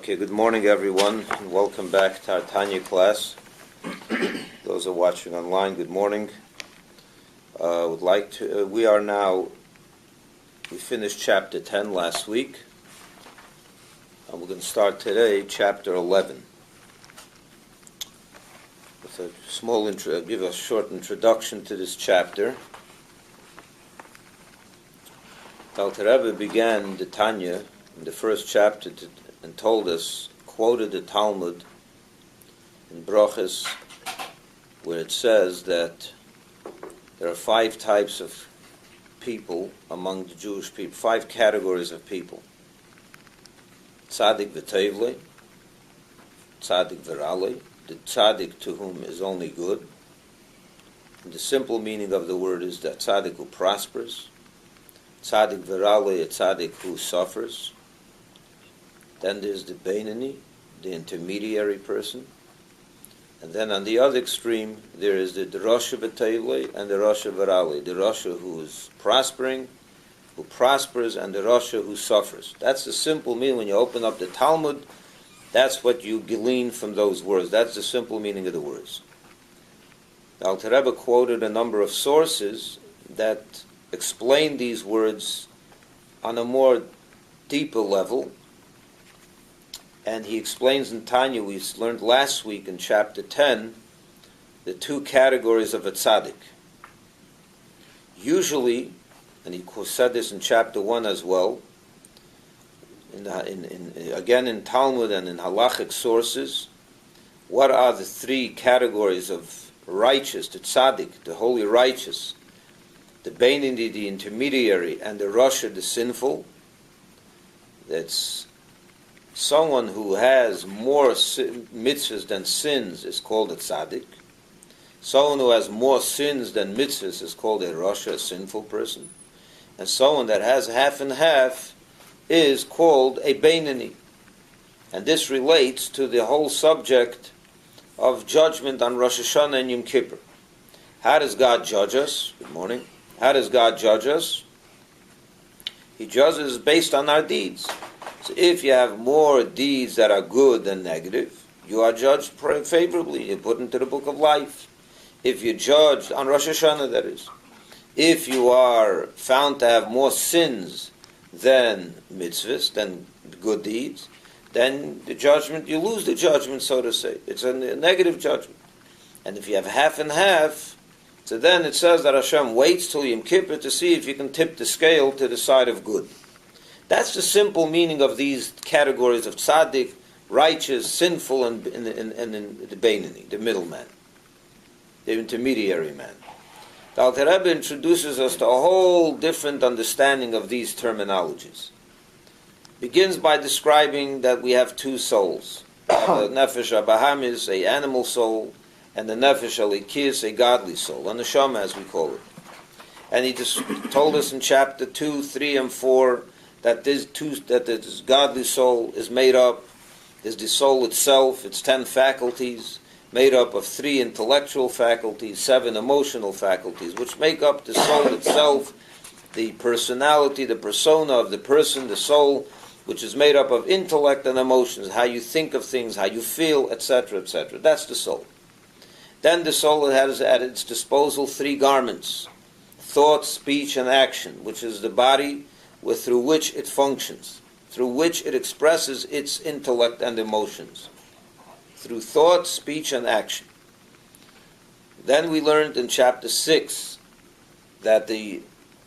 Okay, good morning everyone, and welcome back to our Tanya class. Those who are watching online, good morning. We finished chapter 10 last week, and we're going to start today chapter 11. With a small give a short introduction to this chapter. The Alter Rebbe began the Tanya in the first chapter and told us, quoted the Talmud in Brochus, where it says that there are 5 types of people among the Jewish people, 5 categories of people. Tzadik v'tevle, Tzadik v'rale, the Tzadik to whom is only good. And the simple meaning of the word is that Tzadik who prospers. Tzadik v'rale, a Tzadik who suffers. Then there's the Beinoni, the intermediary person. And then on the other extreme, there is the Rasha v'tevle and the Rasha v'rale, the Rasha who is prospering, who prospers, and the Rasha who suffers. That's the simple meaning. When you open up the Talmud, that's what you glean from those words. That's the simple meaning of the words. The Alter Rebbe quoted a number of sources that explain these words on a more deeper level. And he explains in Tanya, we learned last week in chapter 10, the 2 categories of a tzaddik. Usually, and he said this in chapter 1 as well, again in Talmud and in halachic sources, what are the 3 categories of righteous, the tzaddik, the holy righteous, the Beinoni, the intermediary, and the Rasha, the sinful? That's someone who has more mitzvahs than sins is called a tzaddik. Someone who has more sins than mitzvahs is called a rasha, a sinful person. And someone that has half and half is called a Beinoni. And this relates to the whole subject of judgment on Rosh Hashanah and Yom Kippur. How does God judge us? Good morning. How does God judge us? He judges based on our deeds. So if you have more deeds that are good than negative, you are judged favorably. You're put into the book of life. If you're judged on Rosh Hashanah, that is. If you are found to have more sins than mitzvahs, than good deeds, then the judgment, you lose the judgment, so to say. It's a negative judgment. And if you have half and half, so then it says that Hashem waits till Yom Kippur to see if you can tip the scale to the side of good. That's the simple meaning of these categories of tzaddik, righteous, sinful, and the Beinoni, the middleman, the intermediary man. The Alter Rebbe introduces us to a whole different understanding of these terminologies. Begins by describing that we have 2 souls. The nefesh abahamis, a animal soul, and the nefesh alikis, a godly soul, a neshama as we call it. And he just told us in chapter 2, 3, and 4 that this godly soul is made up, is the soul itself, its 10 faculties, made up of 3 intellectual faculties, 7 emotional faculties, which make up the soul itself, the personality, the persona of the person, the soul, which is made up of intellect and emotions, how you think of things, how you feel, etc., etc. That's the soul. Then the soul has at its disposal 3 garments: thought, speech, and action, which is the body through which it functions, through which it expresses its intellect and emotions, through thought, speech, and action. Then we learned in chapter 6 that the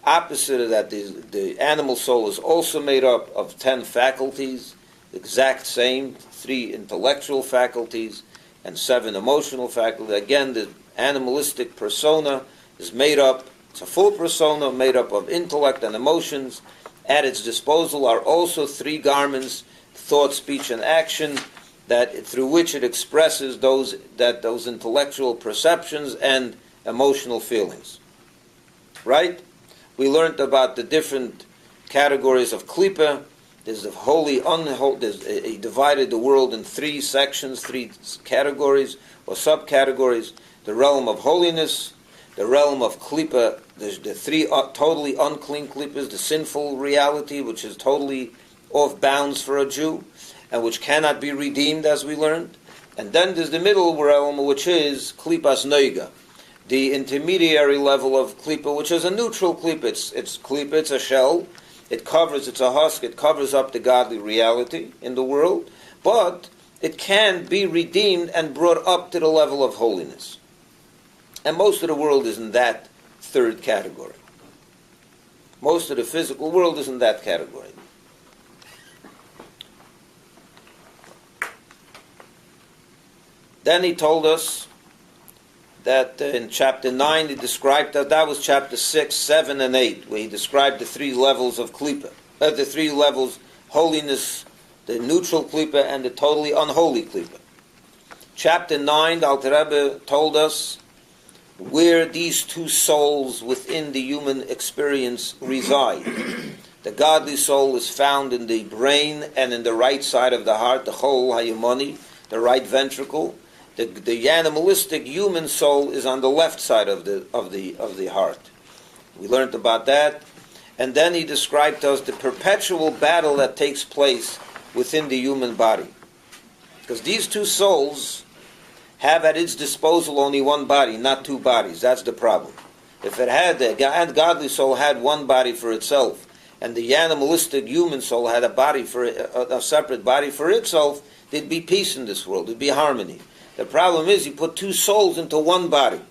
opposite of that, the animal soul is also made up of 10 faculties, the exact same, 3 intellectual faculties and 7 emotional faculties. Again, the animalistic persona is made up, it's a full persona made up of intellect and emotions. At its disposal are also 3 garments, thought, speech, and action, that through which it expresses those intellectual perceptions and emotional feelings. Right? We learned about the different categories of klipa. There's the holy, unholy. He divided the world in 3 sections, 3 categories or subcategories: the realm of holiness, the realm of klipa, the 3 totally unclean klippas, the sinful reality, which is totally off bounds for a Jew, and which cannot be redeemed, as we learned. And then there's the middle realm, which is klipas noiga, the intermediary level of klipa, which is a neutral klipa. It's klipa, it's a shell. It's a husk, it covers up the godly reality in the world, but it can be redeemed and brought up to the level of holiness. And most of the world is in that third category. Most of the physical world is in that category. Then he told us that in chapter 9 he described that was chapter 6, 7, and 8, where he described the three levels of klipa, the three levels, holiness, the neutral klipa, and the totally unholy klipa. Chapter 9, the Alter Rebbe told us where these two souls within the human experience reside. The godly soul is found in the brain and in the right side of the heart, the chol hayamoni, the right ventricle. The animalistic human soul is on the left side of the heart. We learned about that, and then he described to us the perpetual battle that takes place within the human body, because these two souls have at its disposal only one body, not two bodies. That's the problem. If it had the godly soul had one body for itself, and the animalistic human soul had a separate body for itself, there'd be peace in this world. There'd be harmony. The problem is you put two souls into one body.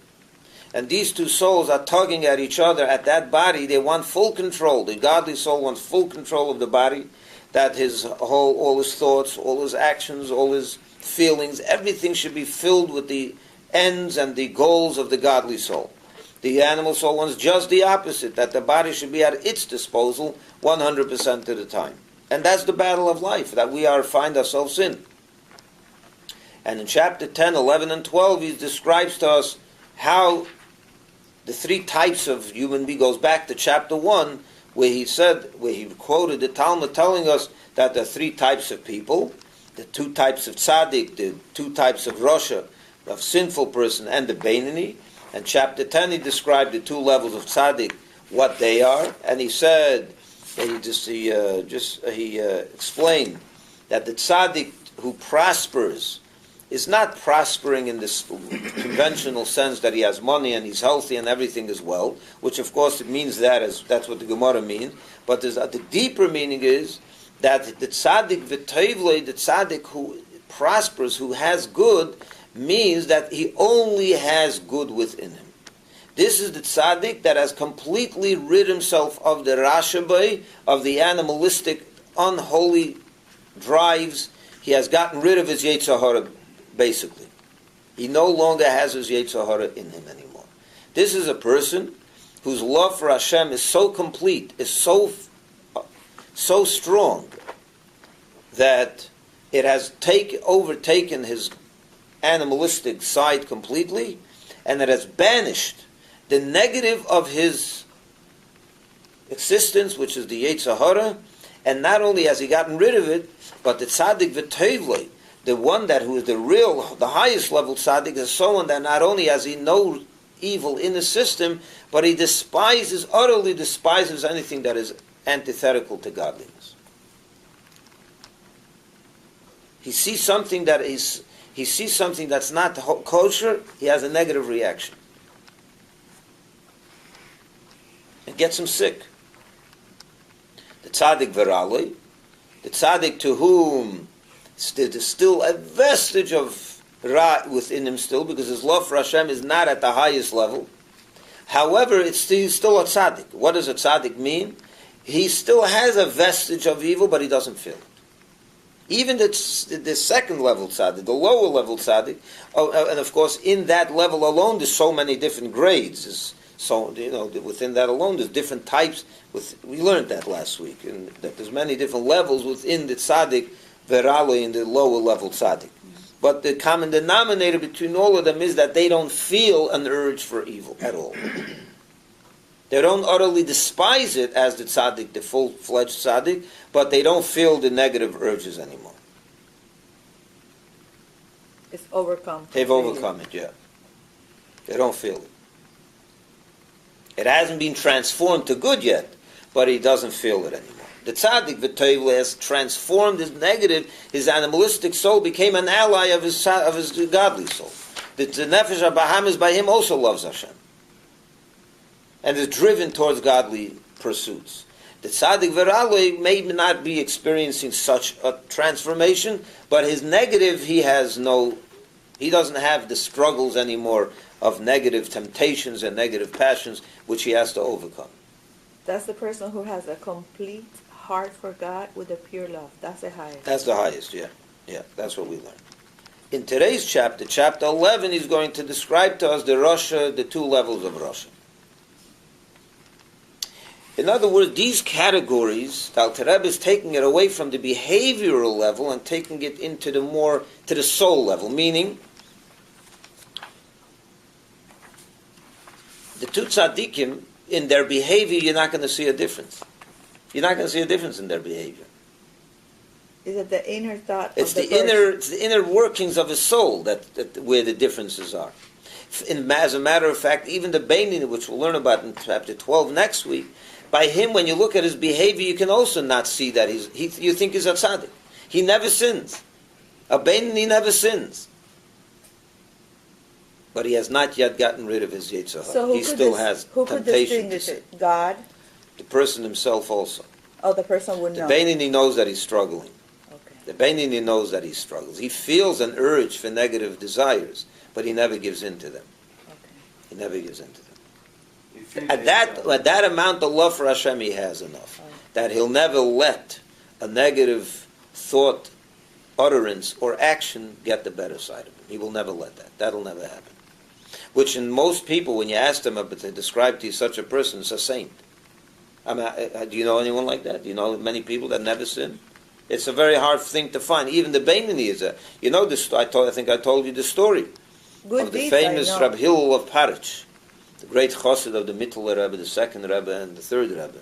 And these two souls are tugging at each other, at that body. They want full control. The godly soul wants full control of the body, that all his thoughts, all his actions, all his feelings, everything should be filled with the ends and the goals of the godly soul. The animal soul wants just the opposite, that the body should be at its disposal 100% of the time. And that's the battle of life that we find ourselves in. And in chapter 10, 11, and 12, he describes to us how the three types of human being, goes back to chapter 1, where he quoted the Talmud telling us that there are three types of people, the two types of Tzadik, the two types of Rasha, of sinful person, and the Beinoni. And chapter 10, he described the two levels of Tzadik, what they are, and he said, he explained that the Tzadik who prospers is not prospering in this conventional sense that he has money and he's healthy and everything is well, which of course it means that's what the Gemara means. But the deeper meaning is that the tzaddik v'toivlei, the tzaddik who prospers, who has good, means that he only has good within him. This is the tzaddik that has completely rid himself of the rashabai, of the animalistic, unholy drives. He has gotten rid of his Yetzer Hara. Basically, he no longer has his Yetzer Hara in him anymore. This is a person whose love for Hashem is so complete, is so strong, that it has overtaken his animalistic side completely, and it has banished the negative of his existence, which is the Yetzer Hara, and not only has he gotten rid of it, but the tzaddik v'toivlei, the one who is the highest level tzaddik, is someone that not only has he no evil in the system, but he utterly despises anything that is antithetical to godliness. He sees something that's not kosher, he has a negative reaction. It gets him sick. The tzaddik virali, the tzaddik to whom there's still a vestige of Ra within him still, because his love for Hashem is not at the highest level. However, he's still a tzaddik. What does a tzaddik mean? He still has a vestige of evil, but he doesn't feel it. Even the second level tzaddik, the lower level tzaddik, and of course in that level alone there's so many different grades. Within that alone there's different types. We learned that last week, and that there's many different levels within the tzaddik, verali, in the lower level tzaddik. But the common denominator between all of them is that they don't feel an urge for evil at all. They don't utterly despise it as the tzaddik, the full-fledged tzaddik, but they don't feel the negative urges anymore. It's overcome. They've overcome it, yeah. They don't feel it. It hasn't been transformed to good yet, but he doesn't feel it anymore. The tzaddik, v'toivle, has transformed his negative, his animalistic soul became an ally of his godly soul. The nefesh habahamis by him also loves Hashem and is driven towards godly pursuits. The tzaddik v'raloi may not be experiencing such a transformation, but his negative, he doesn't have the struggles anymore of negative temptations and negative passions which he has to overcome. That's the person who has a complete heart for God with a pure love. That's the highest. That's the highest, yeah. Yeah, that's what we learn. In today's chapter, chapter 11, he's going to describe to us the two levels of Rasha. In other words, these categories, the Alter Rebbe is taking it away from the behavioral level and taking it into to the soul level, meaning the two tzaddikim, in their behavior, you're not going to see a difference. You're not going to see a difference in their behavior. Is it the inner thought It's of the inner workings of his soul that where the differences are. As a matter of fact, even the Beinoni, which we'll learn about in chapter 12 next week, by him, when you look at his behavior, you can also not see that you think he's a tzaddik. He never sins. A Beinoni never sins. But he has not yet gotten rid of his Yetzer Hara. So he still has who could temptation distinguish to sin. it? God? The person himself also. Oh, the person would The know. Beinoni knows that he's struggling. Okay. The Beinoni knows that he struggles. He feels an urge for negative desires, but he never gives in to them. Okay. He never gives in to them. At that amount of love for Hashem, he has enough. That he'll never let a negative thought, utterance, or action get the better side of him. He will never let that. That'll never happen. Which in most people, when you ask them about to describe to you such a person, is a saint. I mean, do you know anyone like that? Do you know many people that never sin? It's a very hard thing to find. Even the Beinoni is a... You know, I think I told you the story Good of the deeds, famous I know. Rabbi Hillel of Paritch, the great chassid of the Mittler Rebbe, the second Rebbe, and the third Rebbe.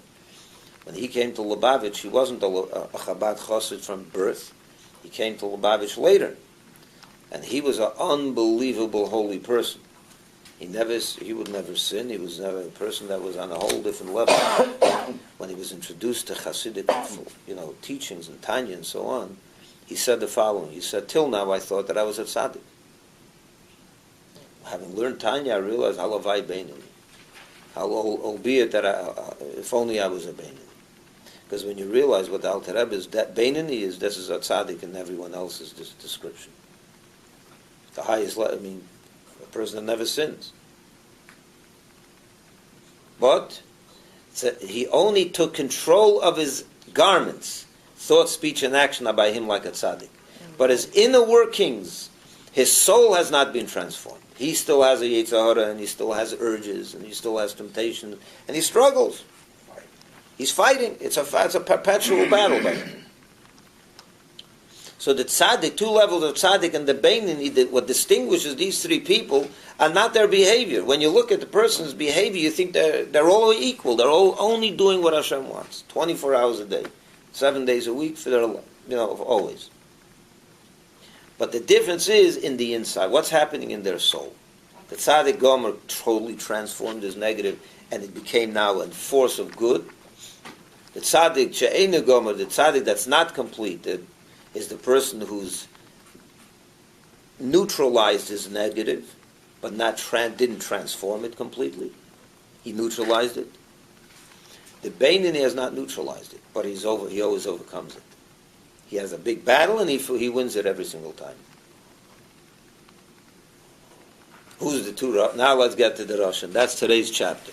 When he came to Lubavitch, he wasn't a Chabad chassid from birth. He came to Lubavitch later. And he was an unbelievable holy person. He would never sin. He was never a person that was on a whole different level. When he was introduced to Hasidic, teachings and Tanya and so on, he said the following. He said, "Till now I thought that I was a Tzadik. Having learned Tanya, I realized how lavai Beinoni. Albeit that if only I was a Beinoni." Because when you realize what the Alter Rebbe is, that Beinoni is, this is a Tzadik and everyone else's description. The highest level, a person that never sins. But he only took control of his garments, thought, speech, and action are by him like a tzaddik. But his inner workings, his soul has not been transformed. He still has a Yetzer Hara, and he still has urges, and he still has temptation, and he struggles. He's fighting. It's a perpetual battle by him. So the tzaddik, two levels of tzaddik and the Beinoni, what distinguishes these three people are not their behavior. When you look at the person's behavior, you think they're all equal. They're all only doing what Hashem wants, 24 hours a day, 7 days a week for their life, always. But the difference is in the inside. What's happening in their soul? The tzaddik gomer totally transformed his negative, and it became now a force of good. The tzaddik she'einu gomer, the tzaddik that's not completed, is the person who's neutralized his negative, but didn't transform it completely. He neutralized it. The Beinoni has not neutralized it, but he always overcomes it. He has a big battle, and he wins it every single time. Who's the two? Now let's get to the Russian. That's today's chapter.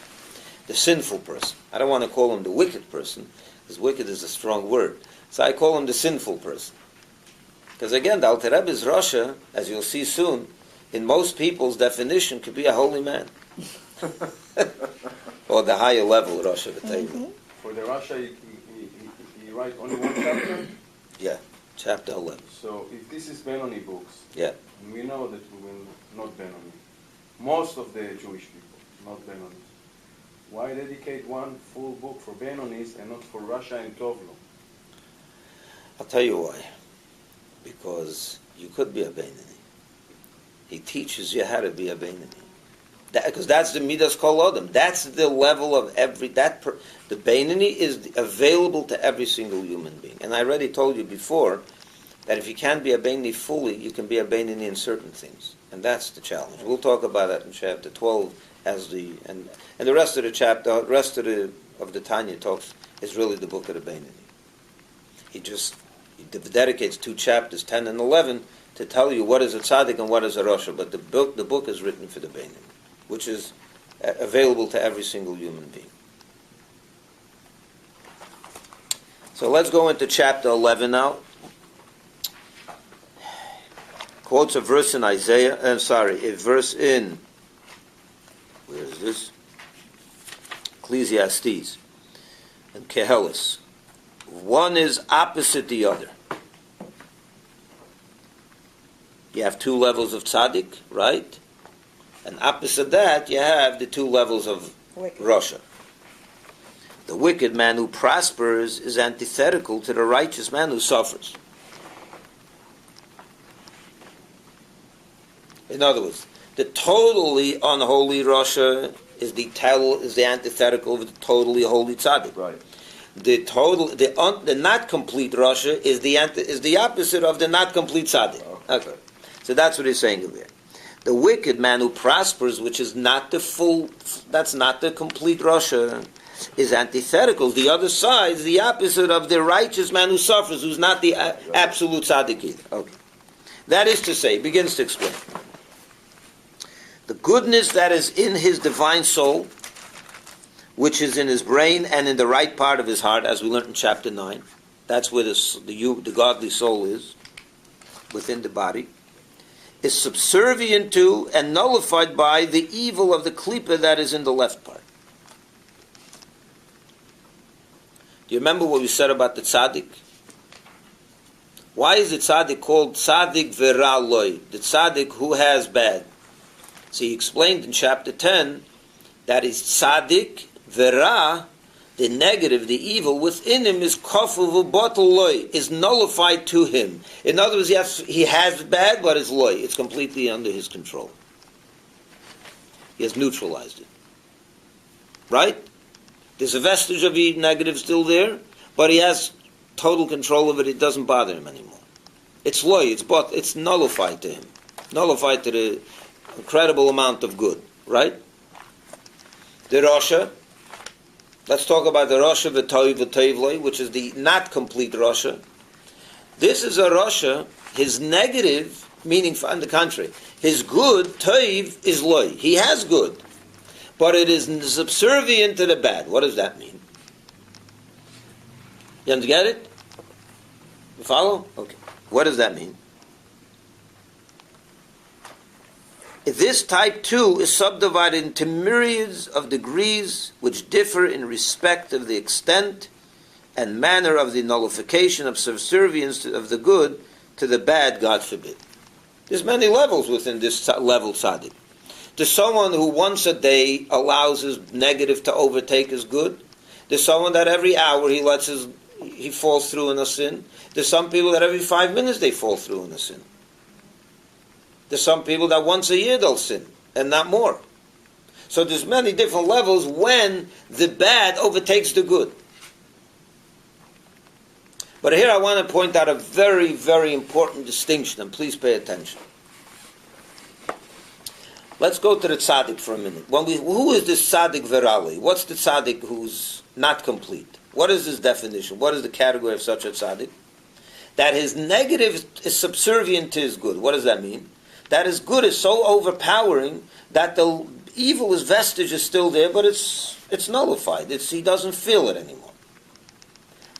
The sinful person. I don't want to call him the wicked person, because wicked is a strong word. So I call him the sinful person. Because again, the Alter Rebbe's Rasha, as you'll see soon, in most people's definition, could be a holy man. Or the higher level Rasha, the table. For the Rasha, he write only one chapter? Yeah, chapter 11. So if this is Beinoni books, Yeah. and we know that we will not Beinoni, most of the Jewish people, not Beinoni, why dedicate one full book for Beinonis and not for Rasha and Tovlo? I'll tell you why. Because you could be a Beinoni. He teaches you how to be a Beinoni. Because that's the midas kol adam. That's the level of the Beinoni is available to every single human being. And I already told you before that if you can't be a Beinoni fully, you can be a Beinoni in certain things, and that's the challenge. We'll talk about that in chapter 12 and the rest of the chapter, of the Tanya talks is really the book of the Beinoni. He dedicates 2 chapters, 10 and 11, to tell you what is a tzaddik and what is a rasha. But the book is written for the Beinoni, which is available to every single human being. So let's go into chapter 11 now. Quotes a verse in Isaiah. A verse in. Where is this? Ecclesiastes and Kehelis. One is opposite the other. You have 2 levels of tzaddik, right? And opposite that, you have the 2 levels of rasha. The wicked man who prospers is antithetical to the righteous man who suffers. In other words, the totally unholy rasha is the antithetical of the totally holy tzaddik. Right. The not complete rasha is the opposite of the not complete tzaddik. Okay. So that's what he's saying over here. The wicked man who prospers, which is not that's not the complete rasha, is antithetical. The other side is the opposite of the righteous man who suffers, who's not the absolute tzaddik either. Okay. That is to say, begins to explain. The goodness that is in his divine soul, which is in his brain and in the right part of his heart, as we learned in chapter 9. That's where the godly soul is, within the body, is subservient to and nullified by the evil of the klipa that is in the left part. Do you remember what we said about the tzaddik? Why is the tzaddik called tzaddik vera loy? The tzaddik who has bad. So he explained in chapter 10 that is tzaddik vera, the negative, the evil within him is kofu v'botel loy, is nullified to him. In other words, yes, he has bad, but it's loy. It's completely under his control. He has neutralized it. Right? There's a vestige of the negative still there, but he has total control of it. It doesn't bother him anymore. It's loy. It's nullified to him. Nullified to the incredible amount of good. Right? The rasha. Let's talk about the rasha v'toiv, which is the not complete rasha. This is a rasha. His negative, meaning on the contrary, his good toiv is loy. He has good, but it is subservient to the bad. What does that mean? You get it? You follow? Okay. What does that mean? This type 2 is subdivided into myriads of degrees which differ in respect of the extent and manner of the nullification of subservience of the good to the bad, God forbid. There's many levels within this level tzaddik. There's someone who once a day allows his negative to overtake his good. There's someone that every hour he falls through in a sin. There's some people that every 5 minutes they fall through in a sin. There's some people that once a year they'll sin, and not more. So there's many different levels when the bad overtakes the good. But here I want to point out a very, very important distinction, and please pay attention. Let's go to the tzaddik for a minute. Who is this tzaddik verali? What's the tzaddik who's not complete? What is his definition? What is the category of such a tzaddik? That his negative is subservient to his good. What does that mean? That his good is so overpowering that the evil, his vestige is still there, but it's nullified. He doesn't feel it anymore.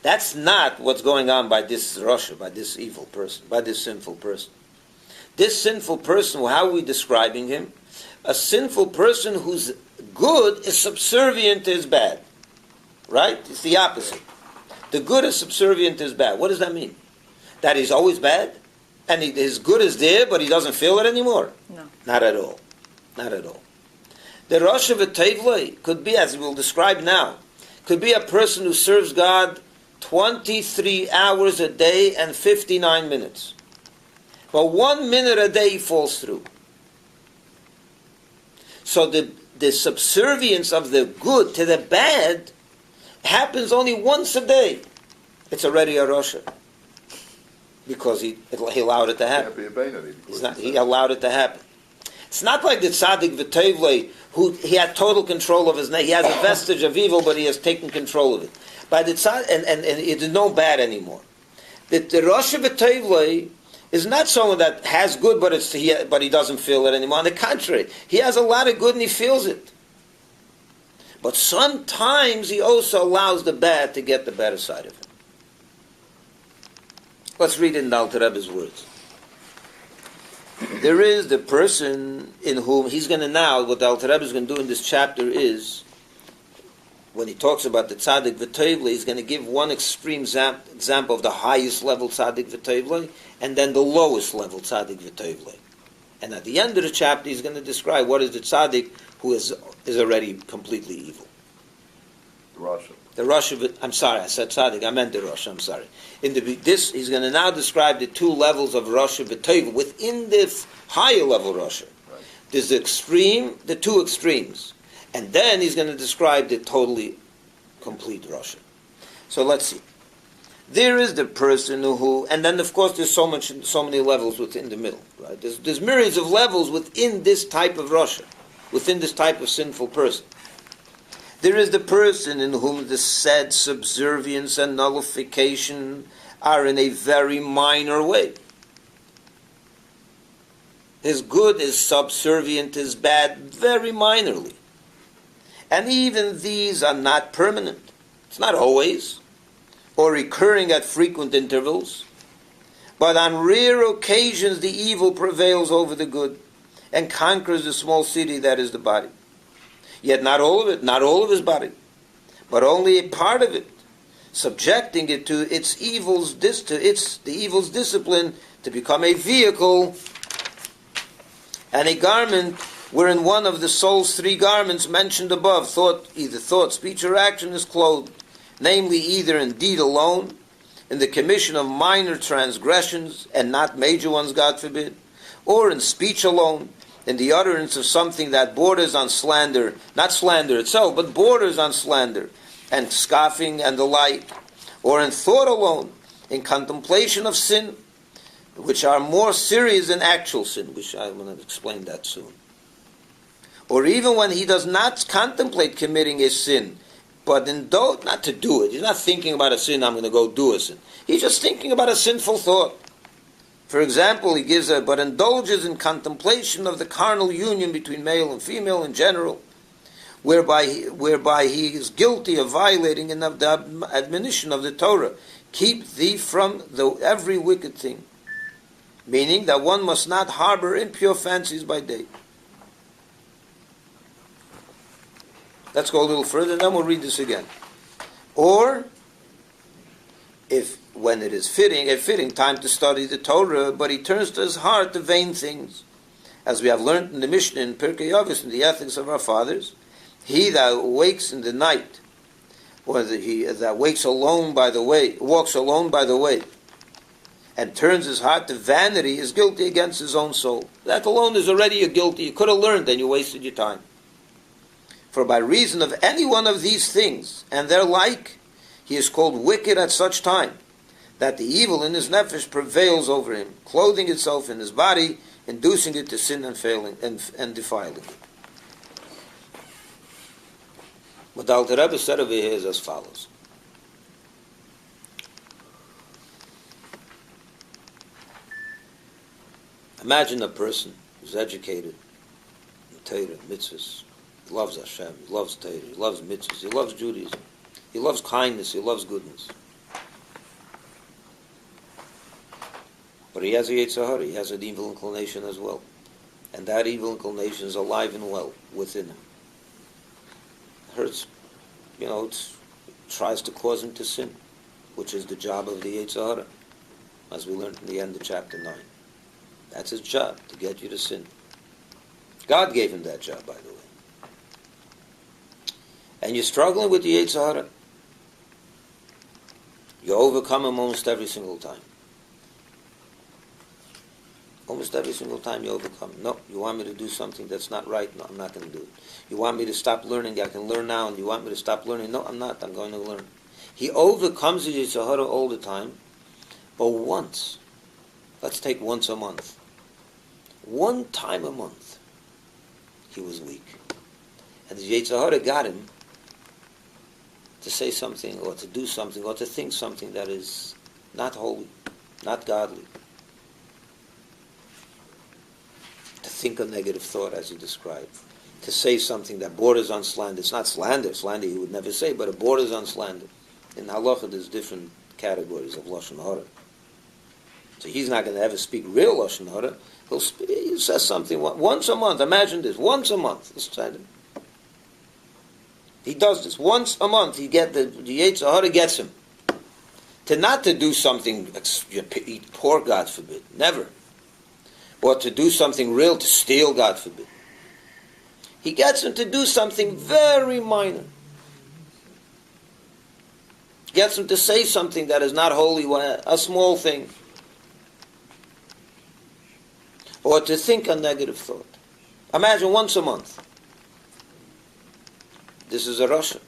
That's not what's going on by this rasha, by this evil person, by this sinful person. This sinful person, how are we describing him? A sinful person whose good is subservient to his bad. Right? It's the opposite. The good is subservient to his bad. What does that mean? That he's always bad? And his good is there, but he doesn't feel it anymore? No. Not at all. Not at all. The rasha v'tevloi could be, as we'll describe now, could be a person who serves God 23 hours a day and 59 minutes. But 1 minute a day he falls through. So the subservience of the good to the bad happens only once a day. It's already a Rasha. Because he allowed it to happen. He allowed it to happen. It's not like the Tzadik V'Tevlei, who he had total control of his name. He has a vestige of evil, but he has taken control of it. By the Tzadik, and it is no bad anymore. The Rosh V'Tevlei is not someone that has good, but he doesn't feel it anymore. On the contrary, he has a lot of good and he feels it. But sometimes he also allows the bad to get the better side of him. Let's read it in the Alter Rebbe's words. There is the person in whom he's going to now, what the Alter Rebbe is going to do in this chapter is, when he talks about the Tzadik V'Tevlei, he's going to give one extreme example of the highest level Tzadik V'Tevlei, and then the lowest level Tzadik V'Tevlei. And at the end of the chapter, he's going to describe what is the Tzadik who is already completely evil. The Rosh of it, I'm sorry, I said Tzadik, I meant the Rosh, I'm sorry. He's going to now describe the two levels of Rosh V'Tevlei within the higher level Rosh. Right. There's the two extremes. And then he's going to describe the totally complete Rosh. So let's see. There is the person who, and then of course there's so many levels within the middle, right? There's myriads of levels within this type of Rosh, within this type of sinful person. There is the person in whom the said subservience and nullification are in a very minor way. His good is subservient, his bad very minorly. And even these are not permanent. It's not always, or recurring at frequent intervals. But on rare occasions the evil prevails over the good and conquers the small city that is the body. Yet not all of it, not all of his body, but only a part of it, subjecting it to the evil's discipline to become a vehicle and a garment wherein one of the soul's three garments mentioned above, either thought, speech, or action, is clothed, namely either in deed alone, in the commission of minor transgressions and not major ones, God forbid, or in speech alone, in the utterance of something that borders on slander, not slander itself, but borders on slander, and scoffing and the like, or in thought alone, in contemplation of sin, which are more serious than actual sin, which I will explain that soon. Or even when he does not contemplate committing a sin, but not to do it. He's not thinking about a sin, I'm going to go do a sin. He's just thinking about a sinful thought. For example, he gives but indulges in contemplation of the carnal union between male and female in general, whereby he is guilty of violating the admonition of the Torah, keep thee from every wicked thing, meaning that one must not harbor impure fancies by day. Let's go a little further, and then we'll read this again. Or, when it is a fitting time to study the Torah, but he turns to his heart to vain things, as we have learned in the Mishnah in Pirkei Avos, in the ethics of our fathers, he that wakes in the night, or he that walks alone by the way, and turns his heart to vanity, is guilty against his own soul. That alone is already a guilty. You could have learned, and you wasted your time. For by reason of any one of these things, and their like, he is called wicked at such time, that the evil in his nefesh prevails over him, clothing itself in his body, inducing it to sin and failing and defiling it. What the Alter Rebbe said over here is as follows. Imagine a person who's educated in Torah, mitzvahs. He loves Hashem, he loves Torah, he loves mitzvahs, he loves Judaism, he loves kindness, he loves goodness. But he has a Yetzer Hara, he has an evil inclination as well. And that evil inclination is alive and well within him. It hurts, it tries to cause him to sin, which is the job of the Yetzer Hara, as we learned in the end of chapter 9. That's his job, to get you to sin. God gave him that job, by the way. And you're struggling with the Yetzer Hara. You overcome him almost every single time. Almost every single time you overcome. No, you want me to do something that's not right? No, I'm not going to do it. You want me to stop learning? I can learn now. And you want me to stop learning? No, I'm not. I'm going to learn. He overcomes the Yetzer Hara all the time, but once, let's take once a month. One time a month, he was weak. And the Yetzer Hara got him to say something or to do something or to think something that is not holy, not godly. To think a negative thought, as you described. To say something that borders on slander. It's not slander. Slander he would never say, but it borders on slander. In halacha, there's different categories of lashon hara. So he's not going to ever speak real lashon hara. He says something once a month. Imagine this, once a month. He does this once a month. He get the Yetzer Hara gets him to not to do something. Eat pork, God forbid, never. Or to do something real, to steal, God forbid. He gets him to do something very minor. Gets him to say something that is not holy, a small thing. Or to think a negative thought. Imagine once a month. This is a Rasha.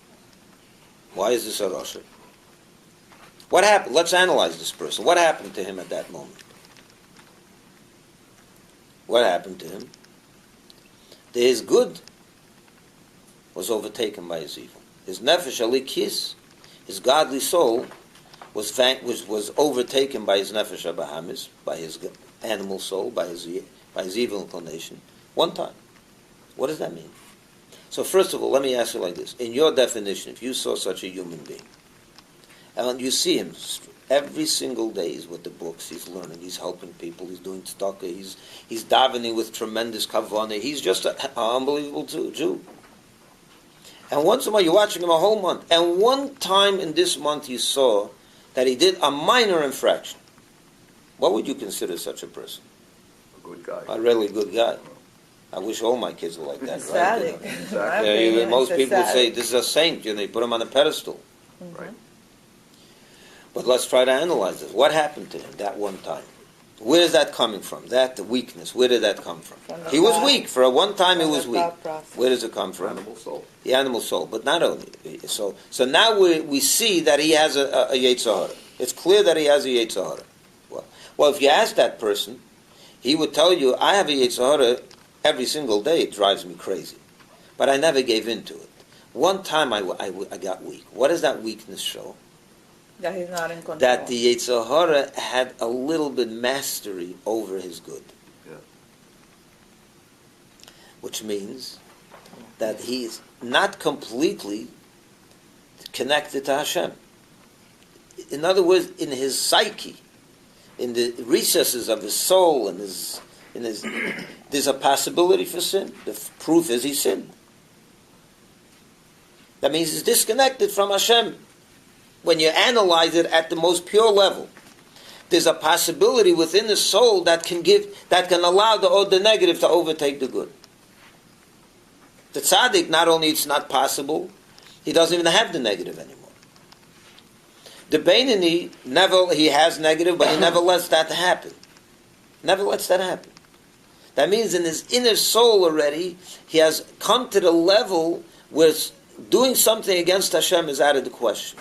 Why is this a Rasha? What happened? Let's analyze this person. What happened to him at that moment? What happened to him? His good was overtaken by his evil. His nefesh alikis, his godly soul, was overtaken by his nefesh abahamis, by his animal soul, by his evil inclination. One time. What does that mean? So first of all, let me ask you like this. In your definition, if you saw such a human being, and you see him every single day, he's with the books, he's learning, he's helping people, he's doing tzedakah, he's davening with tremendous kavanah, he's just an unbelievable Jew. And once in a while, you're watching him a whole month, and one time in this month you saw that he did a minor infraction. What would you consider such a person? A good guy. A really good guy. I wish all my kids were like that, right? Tzadik. Yeah, most people would say, this is a saint, they put him on a pedestal. Right. But let's try to analyze this. What happened to him that one time? Where is that coming from? The weakness, where did that come from? He was weak. For a one time he was weak. Where does it come from? Animal soul. The animal soul. But not only. So now we see that he has a Yetzer Hara. It's clear that he has a Yetzer Hara. Well, if you ask that person, he would tell you, I have a Yetzer Hara every single day. It drives me crazy. But I never gave in to it. One time I got weak. What does that weakness show? That he's not in control. That the Yetzer Hara had a little bit mastery over his good. Yeah. Which means that he's not completely connected to Hashem. In other words, in his psyche, in the recesses of his soul, there's a possibility for sin. The proof is he sinned. That means he's disconnected from Hashem. When you analyze it at the most pure level, there's a possibility within the soul that can allow the negative to overtake the good. The Tzadik, not only it's not possible, he doesn't even have the negative anymore. The Beinoni, he has negative, but he never lets that happen. Never lets that happen. That means in his inner soul already, he has come to the level where doing something against Hashem is out of the question.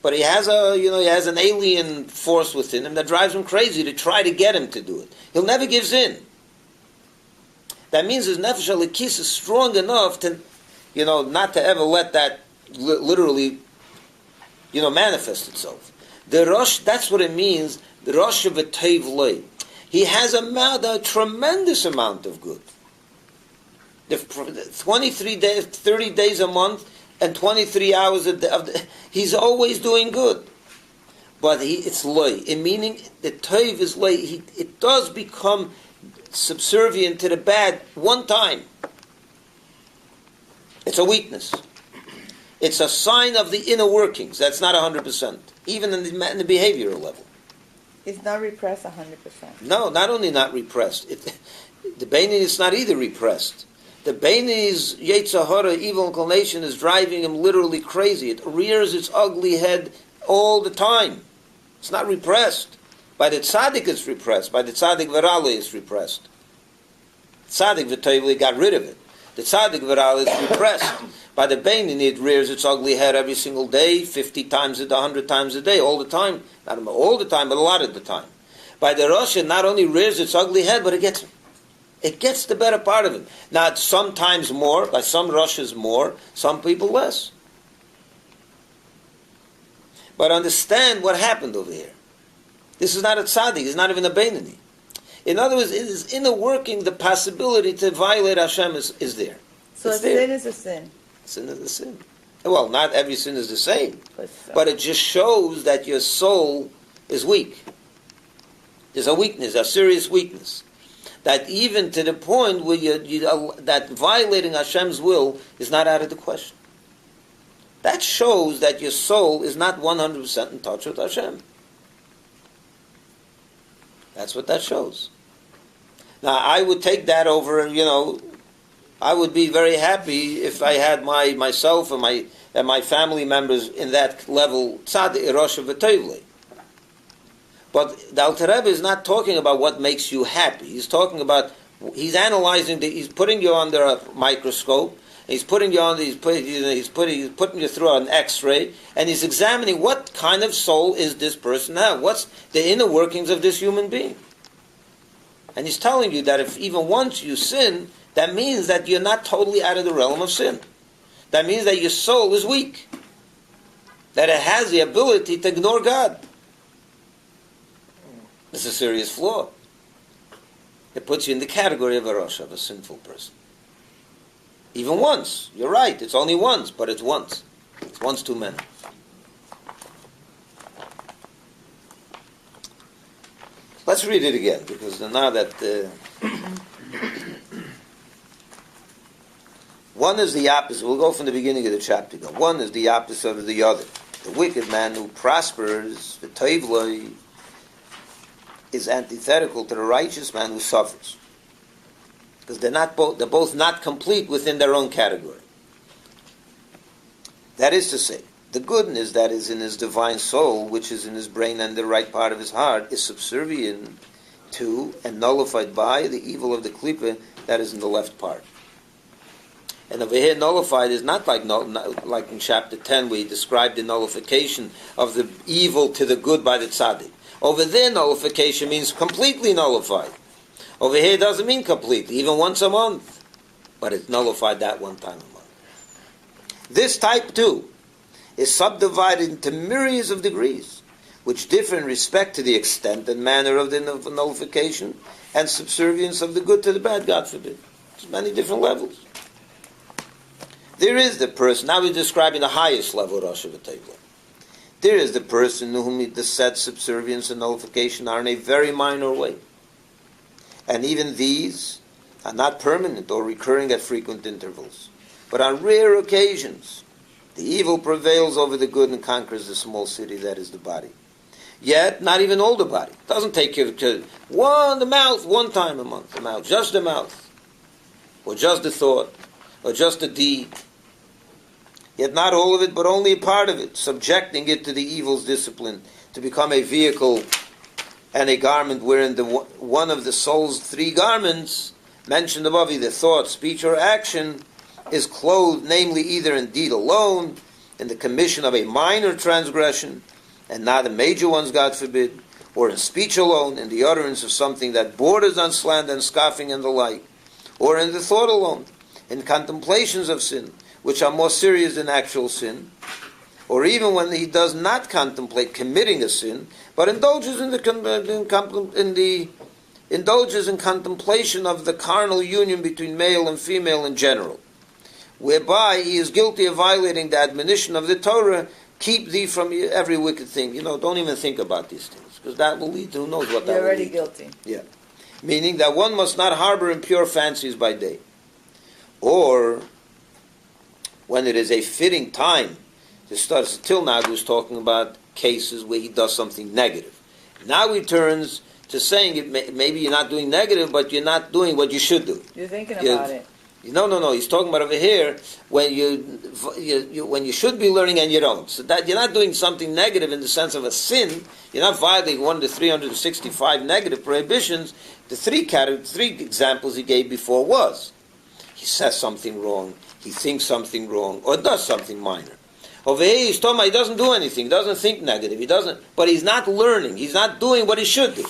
But he has an alien force within him that drives him crazy to try to get him to do it. He'll never gives in. That means his nefesh alikis is strong enough to, not to ever let that literally, manifest itself. The Rosh, that's what it means. The Rosh of a Teiv Lei. He has a tremendous amount of good. The 23 days, 30 days a month, and 23 hours a day, he's always doing good. But it's Lei. Meaning, the Teiv is Lei. It does become subservient to the bad one time. It's a weakness. It's a sign of the inner workings. That's not 100%, even in the behavioral level. It's not repressed 100%. No, not only not repressed. The Beinoni is not either repressed. The Beinoni's Yetzer Hara, evil inclination, is driving him literally crazy. It rears its ugly head all the time. It's not repressed, By the Tzadik it's repressed. By the Tzadik Virali it's repressed. Tzadik V'Toivli got rid of it. The Tzadik Virali is repressed. By the Beinoni it rears its ugly head every single day, 50 times a day, 100 times a day, all the time. Not all the time, but a lot of the time. By the Rosh it not only rears its ugly head, but it gets the better part of it. Now, sometimes more, by some Roshas more, some people less. But understand what happened over here. This is not a tzaddik, it's not even a Beinoni. In other words, it is inner working, the possibility to violate Hashem is there. So a sin is a sin. Sin is a sin. Well, not every sin is the same. But it just shows that your soul is weak. There's a weakness, a serious weakness. That even to the point where that violating Hashem's will is not out of the question. That shows that your soul is not 100% in touch with Hashem. That's what that shows. Now, I would take that over, I would be very happy if I had myself and my family members in that level, Tzadik, Rosh V'Toivli. But the Alter Rebbe is not talking about what makes you happy. He's talking about, he's analyzing, he's putting you under a microscope, he's putting you under, he's putting you through an X-ray, and he's examining what kind of soul is this person have. What's the inner workings of this human being? And he's telling you that if even once you sin, that means that you're not totally out of the realm of sin. That means that your soul is weak. That it has the ability to ignore God. It's a serious flaw. It puts you in the category of a Rosh, of a sinful person. Even once. You're right, it's only once, but it's once. It's once too many. Let's read it again, because now that... one is the opposite. We'll go from the beginning of the chapter. One is the opposite of the other. The wicked man who prospers, the toivloi, is antithetical to the righteous man who suffers. Because they're both not complete within their own category. That is to say, the goodness that is in his divine soul, which is in his brain and the right part of his heart, is subservient to and nullified by the evil of the klipa that is in the left part. And over here, nullified is not like in chapter 10, where he described the nullification of the evil to the good by the tzaddik. Over there, nullification means completely nullified. Over here, it doesn't mean completely, even once a month. But it's nullified that one time a month. This type, too, is subdivided into myriads of degrees, which differ in respect to the extent and manner of the nullification and subservience of the good to the bad, God forbid. There's many different levels. There is the person, now we're describing the highest level of Rosh Hashanah. There is the person to whom the said subservience and nullification are in a very minor way. And even these are not permanent or recurring at frequent intervals. But on rare occasions, the evil prevails over the good and conquers the small city that is the body. Yet, not even all the body. It doesn't take you to the mouth, one time a month, the mouth, just the mouth, or just the thought, or just the deed. Yet not all of it, but only a part of it, subjecting it to the evil's discipline, to become a vehicle and a garment wherein one of the soul's three garments, mentioned above, either thought, speech, or action, is clothed, namely either in deed alone, in the commission of a minor transgression, and not the major ones, God forbid, or in speech alone, in the utterance of something that borders on slander and scoffing and the like, or in the thought alone, in contemplations of sin, which are more serious than actual sin, or even when he does not contemplate committing a sin, but indulges indulges in contemplation of the carnal union between male and female in general, whereby he is guilty of violating the admonition of the Torah, keep thee from every wicked thing. Don't even think about these things, because that will lead to who knows what that will lead to. You're already guilty. Yeah. Meaning that one must not harbor impure fancies by day. Or, when it is a fitting time to start, till now he was talking about cases where he does something negative. Now he turns to saying maybe you're not doing negative, but you're not doing what you should do. You're thinking about it. No. He's talking about over here when when you should be learning and you don't. So that you're not doing something negative in the sense of a sin. You're not violating one of the 365 negative prohibitions. The three examples he gave before was he says something wrong, he thinks something wrong, or does something minor. Over here he's talking about he doesn't do anything, he doesn't think negative, but he's not learning, he's not doing what he should do.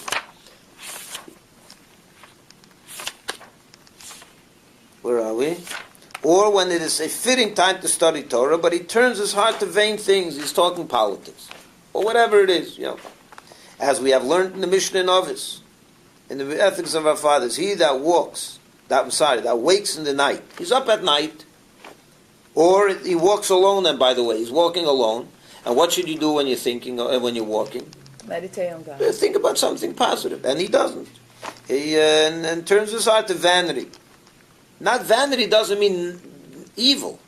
Where are we? Or when it is a fitting time to study Torah, but he turns his heart to vain things, he's talking politics, or whatever it is, As we have learned in the Mishnah in Ovis, in the ethics of our fathers, he that wakes in the night, he's up at night, or he walks alone, and by the way, he's walking alone, and what should you do when you're thinking, when you're walking? Meditate on God. Think about something positive, and he doesn't. He and turns his heart to vanity. Not vanity doesn't mean evil.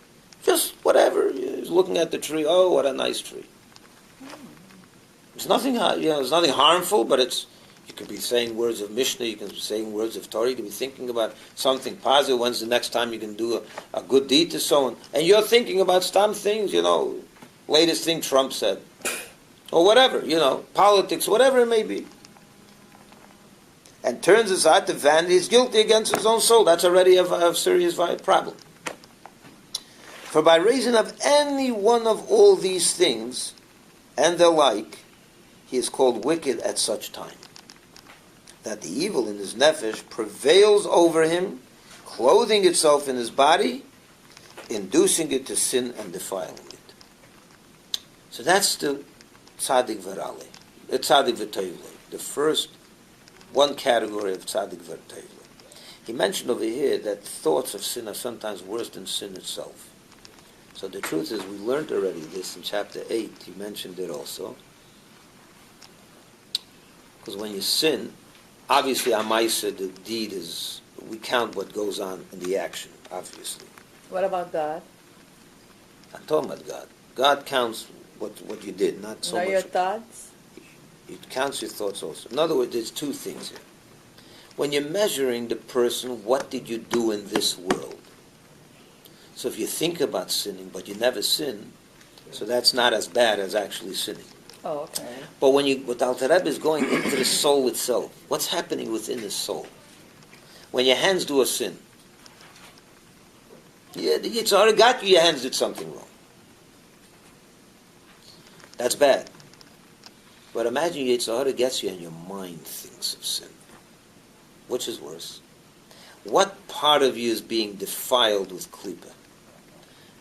Just whatever. He's looking at the tree. Oh, what a nice tree. It's nothing, it's nothing harmful, but you could be saying words of Mishnah, you can be saying words of Torah, you can be thinking about something positive. When's the next time you can do a good deed to someone? And you're thinking about some things, latest thing Trump said. Or whatever, politics, whatever it may be. And turns his heart to vanity, he's guilty against his own soul. That's already a serious problem. For by reason of any one of all these things, and the like, he is called wicked at such time, that the evil in his nefesh prevails over him, clothing itself in his body, inducing it to sin and defiling it. So that's the Tzadik V'Rale, the Tzadik V'Toivle, the first one category of Tzadik V'Toivle. He mentioned over here that thoughts of sin are sometimes worse than sin itself. So the truth is, we learned already this in chapter 8. He mentioned it also. Because when you sin, obviously, Amaisa, the deed is, we count what goes on in the action, obviously. What about God? I'm talking about God. God counts what you did, not so much. Your thoughts? It counts your thoughts also. In other words, there's two things here. When you're measuring the person, what did you do in this world? So if you think about sinning, but you never sin, so that's not as bad as actually sinning. Oh, okay. But what Alter Rebbe is going into the soul itself, what's happening within the soul? When your hands do a sin, it's already got you, your hands did something wrong. That's bad. But imagine Yitzhahara gets you and your mind thinks of sin. Which is worse? What part of you is being defiled with klipa?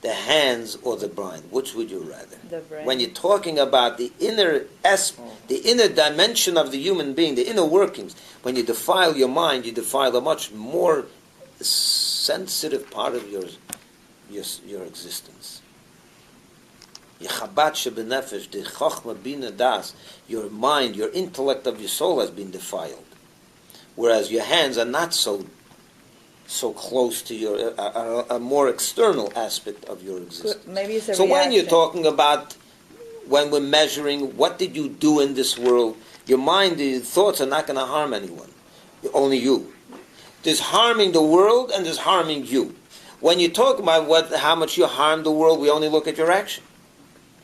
The hands or the brain? Which would you rather? The brain. When you're talking about the inner the inner dimension of the human being, the inner workings, when you defile your mind, you defile a much more sensitive part of your existence. Your mind, your intellect of your soul has been defiled. Whereas your hands are not so close to your, a more external aspect of your existence. Maybe it's a so reaction. when you're talking about, when we're measuring, what did you do in this world, your mind, your thoughts are not going to harm anyone. Only you. There's harming the world and there's harming you. When you talk about how much you harm the world, we only look at your action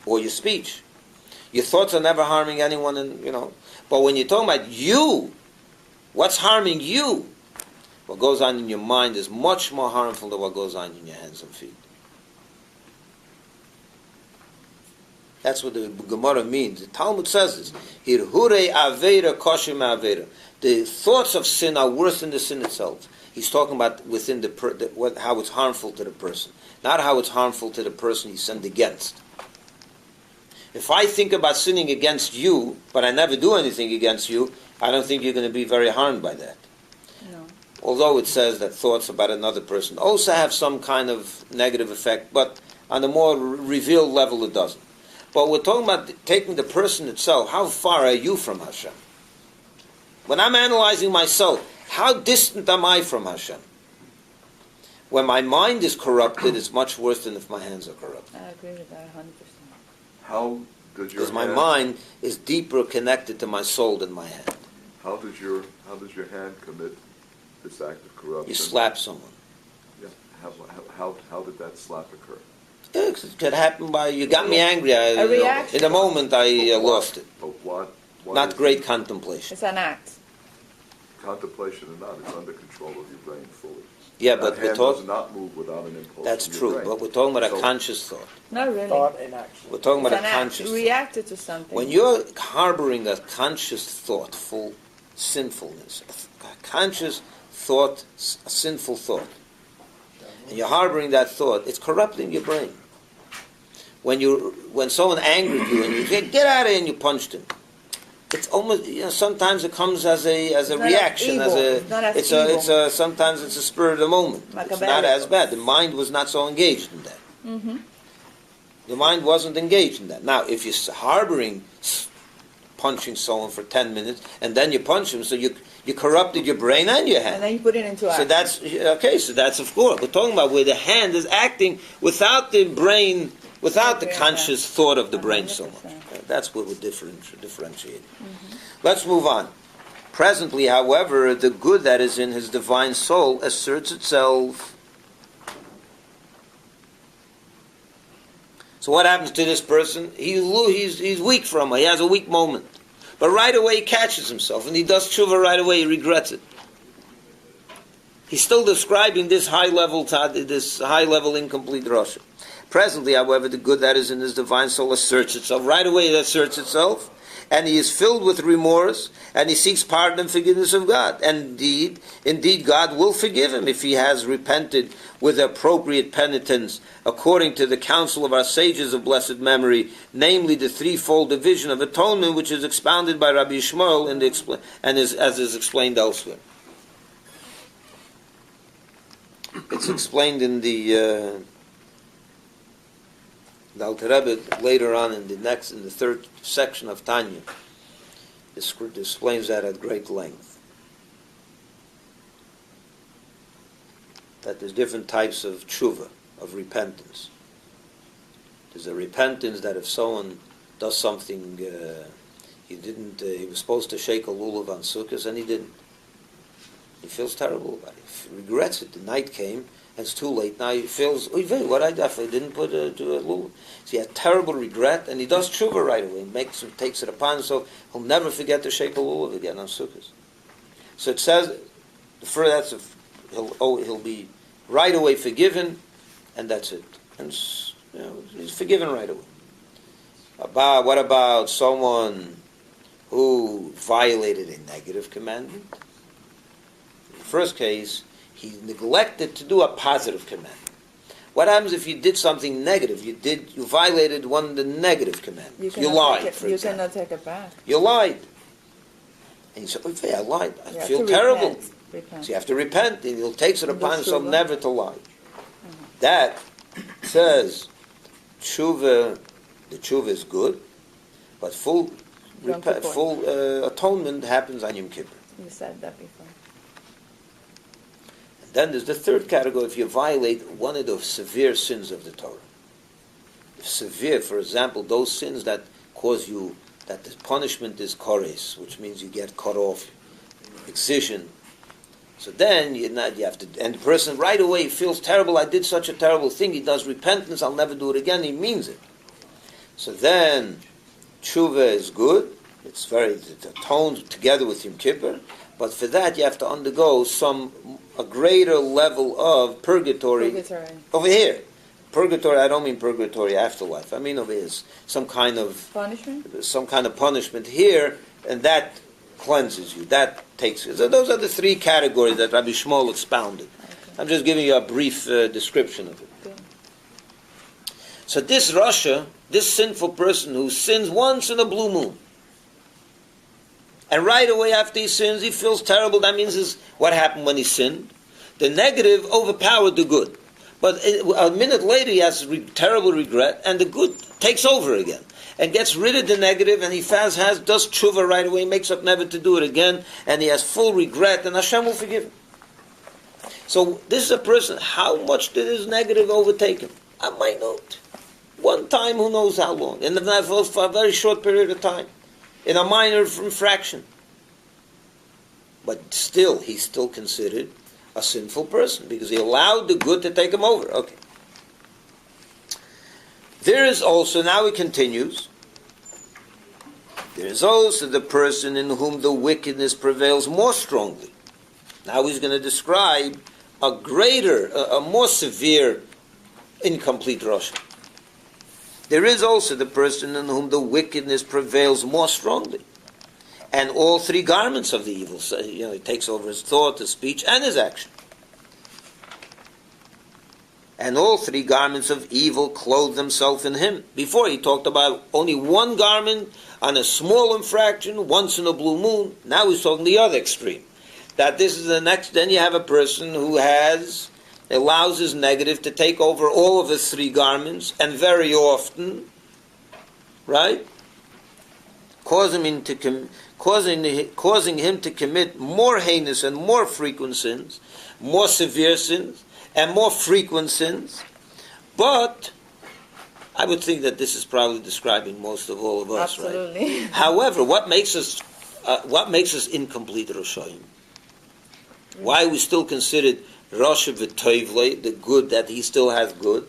or your speech. Your thoughts are never harming anyone, But when you're talking about you, what's harming you? What goes on in your mind is much more harmful than what goes on in your hands and feet. That's what the Gemara means. The Talmud says this. Hirhure avera koshim avera. The thoughts of sin are worse than the sin itself. He's talking about within how it's harmful to the person, not how it's harmful to the person he sinned against. If I think about sinning against you, but I never do anything against you, I don't think you're going to be very harmed by that. No. Although it says that thoughts about another person also have some kind of negative effect, but on a more revealed level it doesn't. But we're talking about taking the person itself. How far are you from Hashem? When I'm analyzing myself, how distant am I from Hashem? When my mind is corrupted, it's much worse than if my hands are corrupted. I agree with that 100%. How does your Because my mind is deeper connected to my soul than my hand. How does your hand commit this act of corruption? You slap someone. Yeah. How did that slap occur? Yeah, it could happen by, you got me angry. A reaction. In a moment, I lost it. But what Not is great contemplation. It's an act. contemplation or not? It's under control of your brain fully. Yeah, That but we're hand does talking. not move without an impulse. That's from your true, brain. but we're talking about a So- conscious thought. Not really. Thought and action. We're talking It's about an a act. conscious thought. Reacted to something. When you're harboring a conscious thought, full sinfulness, a conscious thought, a sinful thought, and you're harboring that thought, it's corrupting your brain. When someone angered you and you said, "Get out of here," and you punched him, it's almost, sometimes it comes as a not reaction, as evil. as It's not as evil. sometimes it's a spur of the moment. It's not Machiavellical. as bad. The mind was not so engaged in that. Mm-hmm. The mind wasn't engaged in that. Now, if you're harboring punching someone for 10 minutes and then you punch him, so you corrupted your brain and your hand. And then you put it into action. So that's okay. So that's of course we're talking about where the hand is acting without the brain, without the conscious thought of the brain so much. 100%. That's what we're differentiating. Let's move on. Presently, however, the good that is in his divine soul asserts itself. So what happens to this person? He's weak from it. He has a weak moment. But right away he catches himself and he does tshuva right away. He regrets it. He's still describing this high-level incomplete Rasha. Presently, however, the good that is in his divine soul asserts itself. Right away it asserts itself. And he is filled with remorse, and he seeks pardon and forgiveness of God. And indeed, God will forgive him if he has repented with appropriate penitence, according to the counsel of our sages of blessed memory, namely the threefold division of atonement, which is expounded by Rabbi Yisroel as is explained elsewhere. It's explained in the Alter Rebbe later on in the third section of Tanya. It explains that at great length. That there's different types of tshuva, of repentance. There's a repentance that if someone does something, he was supposed to shake a lulav on Sukkot and he didn't. He feels terrible about it. He regrets it. The night came, and it's too late. Now he feels, what I definitely didn't put a lulav. So he had terrible regret, and he does tshuva right away. He takes it upon him, so he'll never forget to shake a lulav again on Sukkot. So it says, he'll be right away forgiven, and that's it. And he's forgiven right away. What about someone who violated a negative commandment? First case, he neglected to do a positive commandment. What happens if you did something negative? You violated one of the negative commandments. You lied, for example. Cannot take it back. You lied. And you said, okay, I lied. I You feel have to terrible. repent. So you have to repent, and he'll take it upon himself tshuva. never to lie. That says the tshuva is good, but full Yom Kippur. atonement happens on Yom Kippur. You said that before. Then there's the third category if you violate one of the severe sins of the Torah. If severe, for example, those sins that cause you, that the punishment is kores, which means you get cut off, excision. So then you have to, and the person right away feels terrible, I did such a terrible thing, he does repentance, I'll never do it again, he means it. So then tshuva is good, it atones together with Yom Kippur, but for that you have to undergo a greater level of purgatory. Over here. Purgatory, I don't mean purgatory afterlife. I mean over here, some kind of punishment here, and that cleanses you. That takes you. So those are the three categories that Rabbi Shmuel expounded. Okay. I'm just giving you a brief description of it. Okay. So this Rasha, this sinful person who sins once in a blue moon, and right away after he sins, he feels terrible. That means what happened when he sinned. The negative overpowered the good. But a minute later, he has terrible regret, and the good takes over again, and gets rid of the negative, and he does tshuva right away, makes up never to do it again, and he has full regret, and Hashem will forgive him. So this is a person, how much did his negative overtake him? A minute. One time, who knows how long, and for a very short period of time. In a minor infraction. But still, he's still considered a sinful person, because he allowed the good to take him over. Okay. There is also, now he continues, there is also the person in whom the wickedness prevails more strongly. Now he's going to describe a greater, a more severe, incomplete Rasha. There is also the person in whom the wickedness prevails more strongly. And all three garments of the evil, so, he takes over his thought, his speech, and his action. And all three garments of evil clothe themselves in him. Before he talked about only one garment on a small infraction, once in a blue moon. Now he's talking the other extreme. That this is the next, then you have a person who allows his negative to take over all of his three garments, and very often, right, causing him to commit more heinous and more frequent sins, more severe sins, and more frequent sins. But I would think that this is probably describing most of all of us, Absolutely. right? However, what makes us incomplete Roshoim? Why we still considered Rosh V'Toivlei, the good, that he still has good?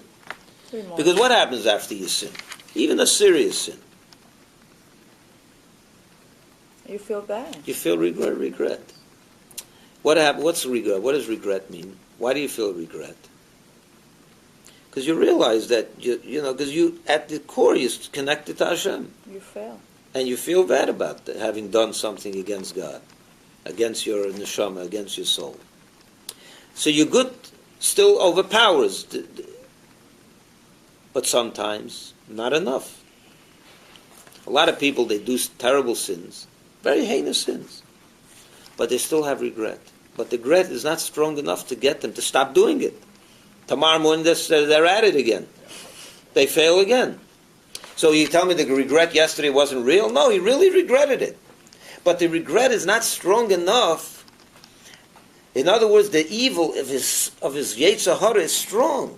Remorse. Because what happens after you sin? Even a serious sin. You feel bad. You feel regret. What happened? What's regret? What does regret mean? Why do you feel regret? Because you realize that, because you, at the core, you're connected to Hashem. You fail. And you feel bad about that, having done something against God, against your neshama, against your soul. So your good still overpowers, but sometimes not enough. A lot of people, they do terrible sins, very heinous sins, but they still have regret. But the regret is not strong enough to get them to stop doing it. Tomorrow morning, they're at it again. They fail again. So you tell me the regret yesterday wasn't real? No, he really regretted it. But the regret is not strong enough. In other words, the evil of his Yetzer Hara is strong.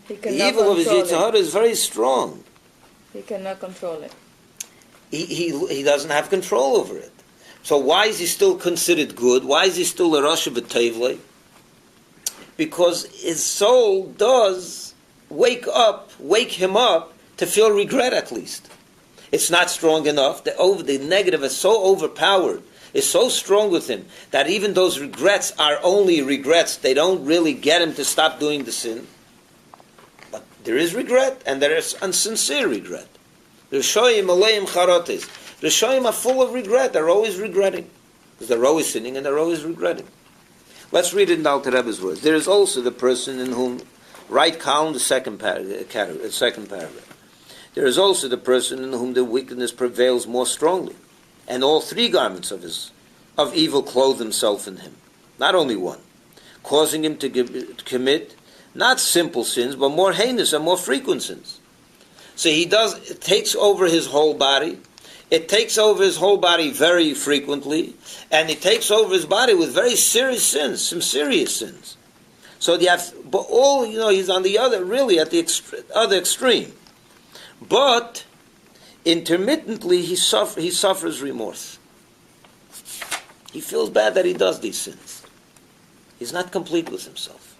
The evil of his Yetzer Hara is very strong. He cannot control it. He doesn't have control over it. So why is he still considered good? Why is he still a Rosh V'Toivlei? Because his soul does wake him up to feel regret at least. It's not strong enough. The negative is so overpowered, is so strong with him, that even those regrets are only regrets. They don't really get him to stop doing the sin. But there is regret, and there is unsincere regret. Rishoyim aleim charotes. Rishoyim are full of regret. They're always regretting. Because they're always sinning and they're always regretting. Let's read it in the Alter Rebbe's words. There is also the person in whom, right column, the second paragraph. There is also the person in whom the wickedness prevails more strongly, and all three garments of evil clothe themselves in him, not only one, causing him to commit not simple sins, but more heinous and more frequent sins. So it takes over his whole body. It takes over his whole body very frequently, and it takes over his body with very serious sins, some serious sins. So he's on the other, really at the other extreme. But intermittently he suffers remorse. He feels bad that he does these sins. He's not complete with himself.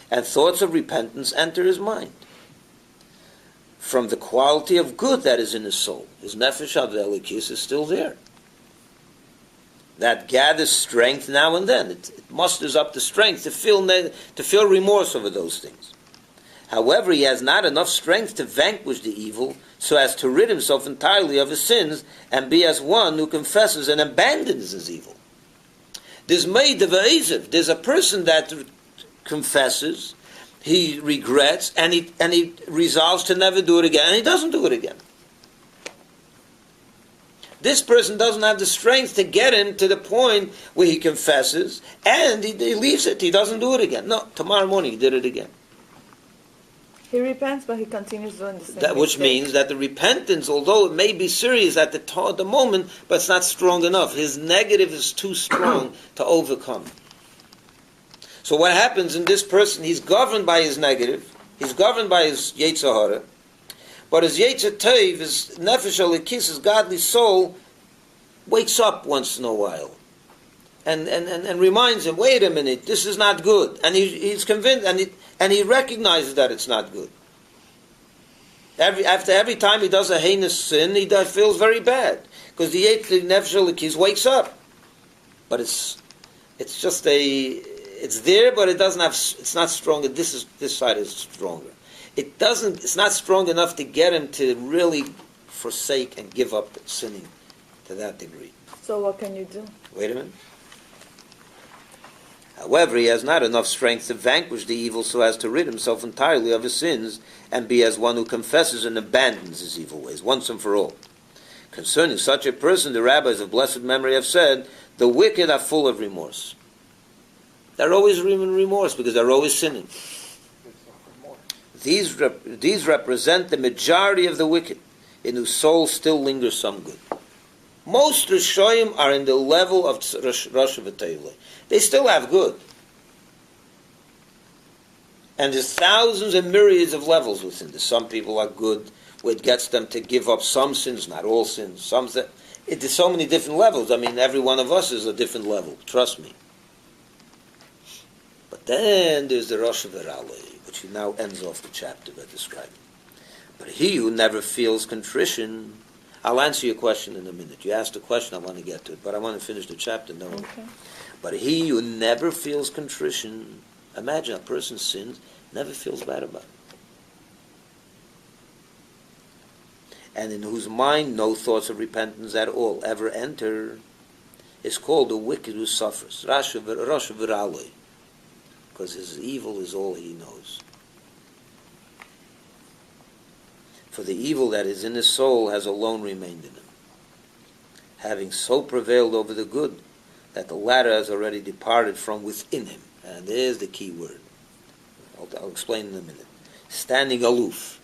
And thoughts of repentance enter his mind. From the quality of good that is in his soul. His nefesh havelikis is still there. That gathers strength now and then. It musters up the strength to feel remorse over those things. However, he has not enough strength to vanquish the evil so as to rid himself entirely of his sins and be as one who confesses and abandons his evil. There's a person that confesses, he regrets, and he resolves to never do it again, and he doesn't do it again. This person doesn't have the strength to get him to the point where he confesses, and he leaves it, he doesn't do it again. No, tomorrow morning he did it again. He repents, but he continues doing the same Which means that the repentance, although it may be serious at the moment, but it's not strong enough. His negative is too strong to overcome. So what happens in this person, he's governed by his negative, he's governed by his Yetzer Hara, but his Yetzer Tov, his Nefesh Elikis, his godly soul, wakes up once in a while. and reminds him, wait a minute, this is not good. And he's convinced, and he recognizes that it's not good. After every time he does a heinous sin, he feels very bad. Because the Yetzer Nefesh Elokis wakes up. But it's there, but it doesn't have, it's not stronger. This side is stronger. It's not strong enough to get him to really forsake and give up sinning to that degree. So what can you do? Wait a minute. However, he has not enough strength to vanquish the evil so as to rid himself entirely of his sins and be as one who confesses and abandons his evil ways once and for all. Concerning such a person, the rabbis of blessed memory have said, the wicked are full of remorse. They're always in remorse because they're always sinning. These represent the majority of the wicked, in whose soul still lingers some good. Most Rishoyim are in the level of Rosh V'Tevle. They still have good. And there's thousands and myriads of levels within this. Some people are good, where it gets them to give up some sins, not all sins. There's so many different levels. I mean, every one of us is a different level, trust me. But then there's the Rosh V'Rale, which he now ends off the chapter by describing. But he who never feels contrition, I'll answer your question in a minute. You asked a question, I want to get to it, but I want to finish the chapter. No. Okay. But he who never feels contrition, imagine a person sins, never feels bad about it. And in whose mind no thoughts of repentance at all ever enter, is called the wicked who suffers. Rosh V'Rale. Because his evil is all he knows. For the evil that is in his soul has alone remained in him, having so prevailed over the good that the latter has already departed from within him. And there's the key word. I'll explain in a minute. Standing aloof.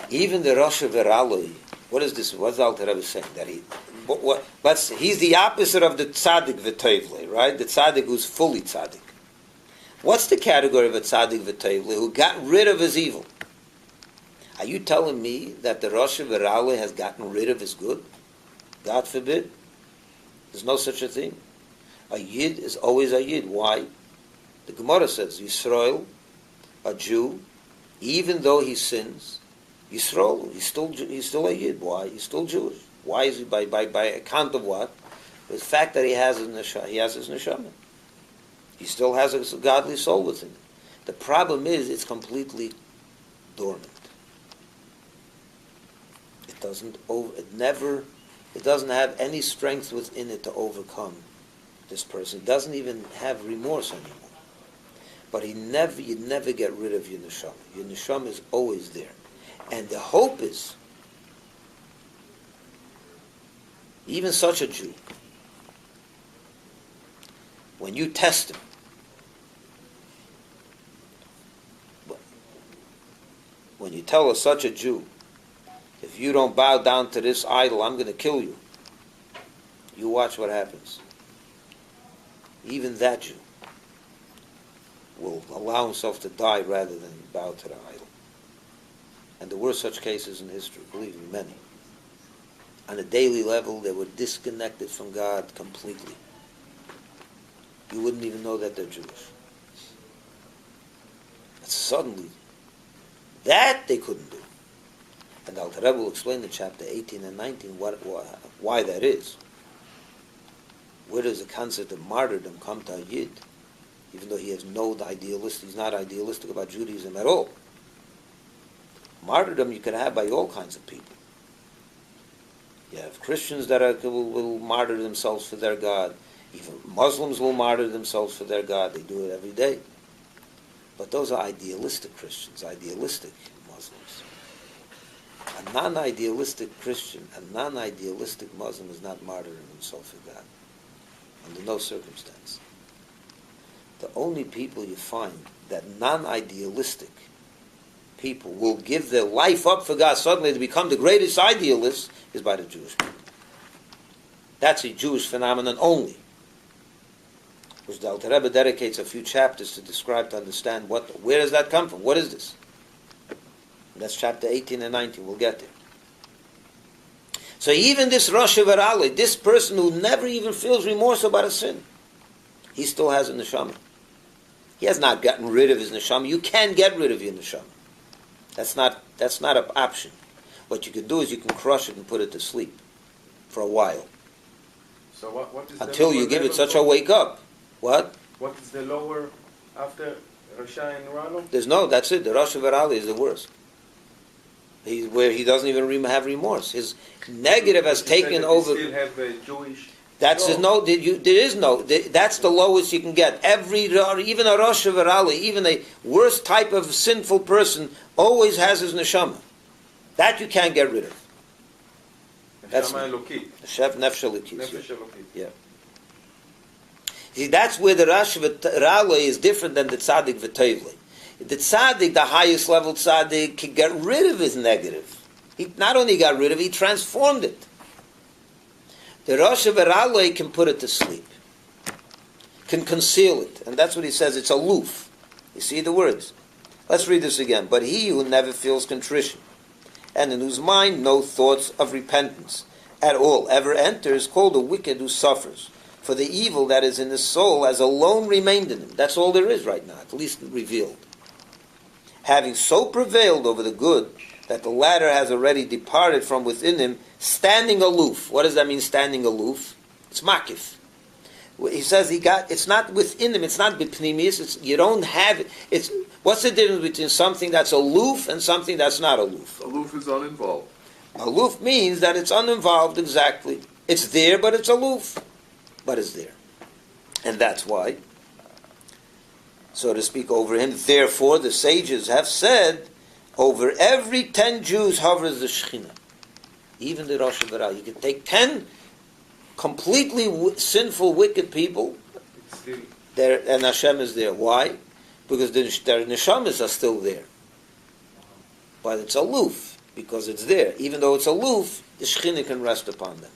Even the Rosh V'Rale, what is this? What's the Alter Rebbe saying? That he's the opposite of the Tzadik V'Tevle, right? The Tzadik who's fully Tzadik. What's the category of a Tzadik V'Tevle who got rid of his evil? Are you telling me that the Rosh V'Rale has gotten rid of his good? God forbid. There's no such a thing. A Yid is always a Yid. Why? The Gemara says, Yisroel, a Jew, even though he sins, Yisroel, he's still a Yid. Why? He's still Jewish. Why is he? By account of what? The fact that he has his neshama. He still has a godly soul within him. The problem is it's completely dormant. It doesn't have any strength within it to overcome this person. It doesn't even have remorse anymore. But you never get rid of your neshama. Your neshama is always there. And the hope is, even such a Jew, when you test him, when you tell such a Jew, if you don't bow down to this idol, I'm going to kill you. You watch what happens. Even that Jew will allow himself to die rather than bow to the idol. And there were such cases in history, believe me, many. On a daily level, they were disconnected from God completely. You wouldn't even know that they're Jewish. But suddenly, that they couldn't do. And Alter Rebbe will explain in chapter 18 and 19 why that is. Where does the concept of martyrdom come to a Yid? Even though he has he's not idealistic about Judaism at all. Martyrdom you can have by all kinds of people. You have Christians that will martyr themselves for their God. Even Muslims will martyr themselves for their God. They do it every day. But those are idealistic Christians, idealistic Muslims. A non-idealistic Christian, a non-idealistic Muslim is not martyring himself for God. Under no circumstance. The only people you find that non-idealistic people will give their life up for God suddenly to become the greatest idealists is by the Jewish people. That's a Jewish phenomenon only. Which the Alter Rebbe dedicates a few chapters to describe, to understand where does that come from? What is this? And that's chapter 18 and 19. We'll get there. So even this Rosh Verale, this person who never even feels remorse about a sin, he still has a neshama. He has not gotten rid of his neshama. You can get rid of your neshama. That's not an option. What you can do is you can crush it and put it to sleep for a while. So what is Until the you lower give it level such a for- wake up. What? What is the lower after Rasha and Rano? That's it. The Rosh Verale is the worst. Where he doesn't even have remorse. His negative has You said taken that over. We still have a Jewish. That's there is no. That's the lowest you can get. Even a Rosh Verale, even a worst type of sinful person, always has his neshama. That you can't get rid of. That's Neshama Elokit. Nefesh Elokit. Nefesh Elokit. Yeah. See, that's where the Rosh Verale is different than the Tzadik V'Tovle. The Tzadik, the highest level Tzadik, can get rid of his negative. He not only got rid of it, he transformed it. The Rosh Verale can put it to sleep, can conceal it. And that's what he says, it's aloof. You see the words? Let's read this again. But he who never feels contrition, and in whose mind no thoughts of repentance at all ever enter, is called a wicked who suffers. For the evil that is in his soul has alone remained in him. That's all there is right now, at least revealed. Having so prevailed over the good, that the latter has already departed from within him, standing aloof. What does that mean, standing aloof? It's makif. He says it's not within him, it's not bipnimius, you don't have it. What's the difference between something that's aloof and something that's not aloof? Aloof is uninvolved. Aloof means that it's uninvolved, exactly. It's there, but it's aloof. But it's there. And that's why, so to speak, over him, therefore the sages have said, over every 10 Jews hovers the Shekhinah. Even the Rosh Hashanah. You can take 10 completely sinful, wicked people, and Hashem is there. Why? Because their neshamas are still there. But it's aloof, because it's there. Even though it's aloof, the Shekhinah can rest upon them.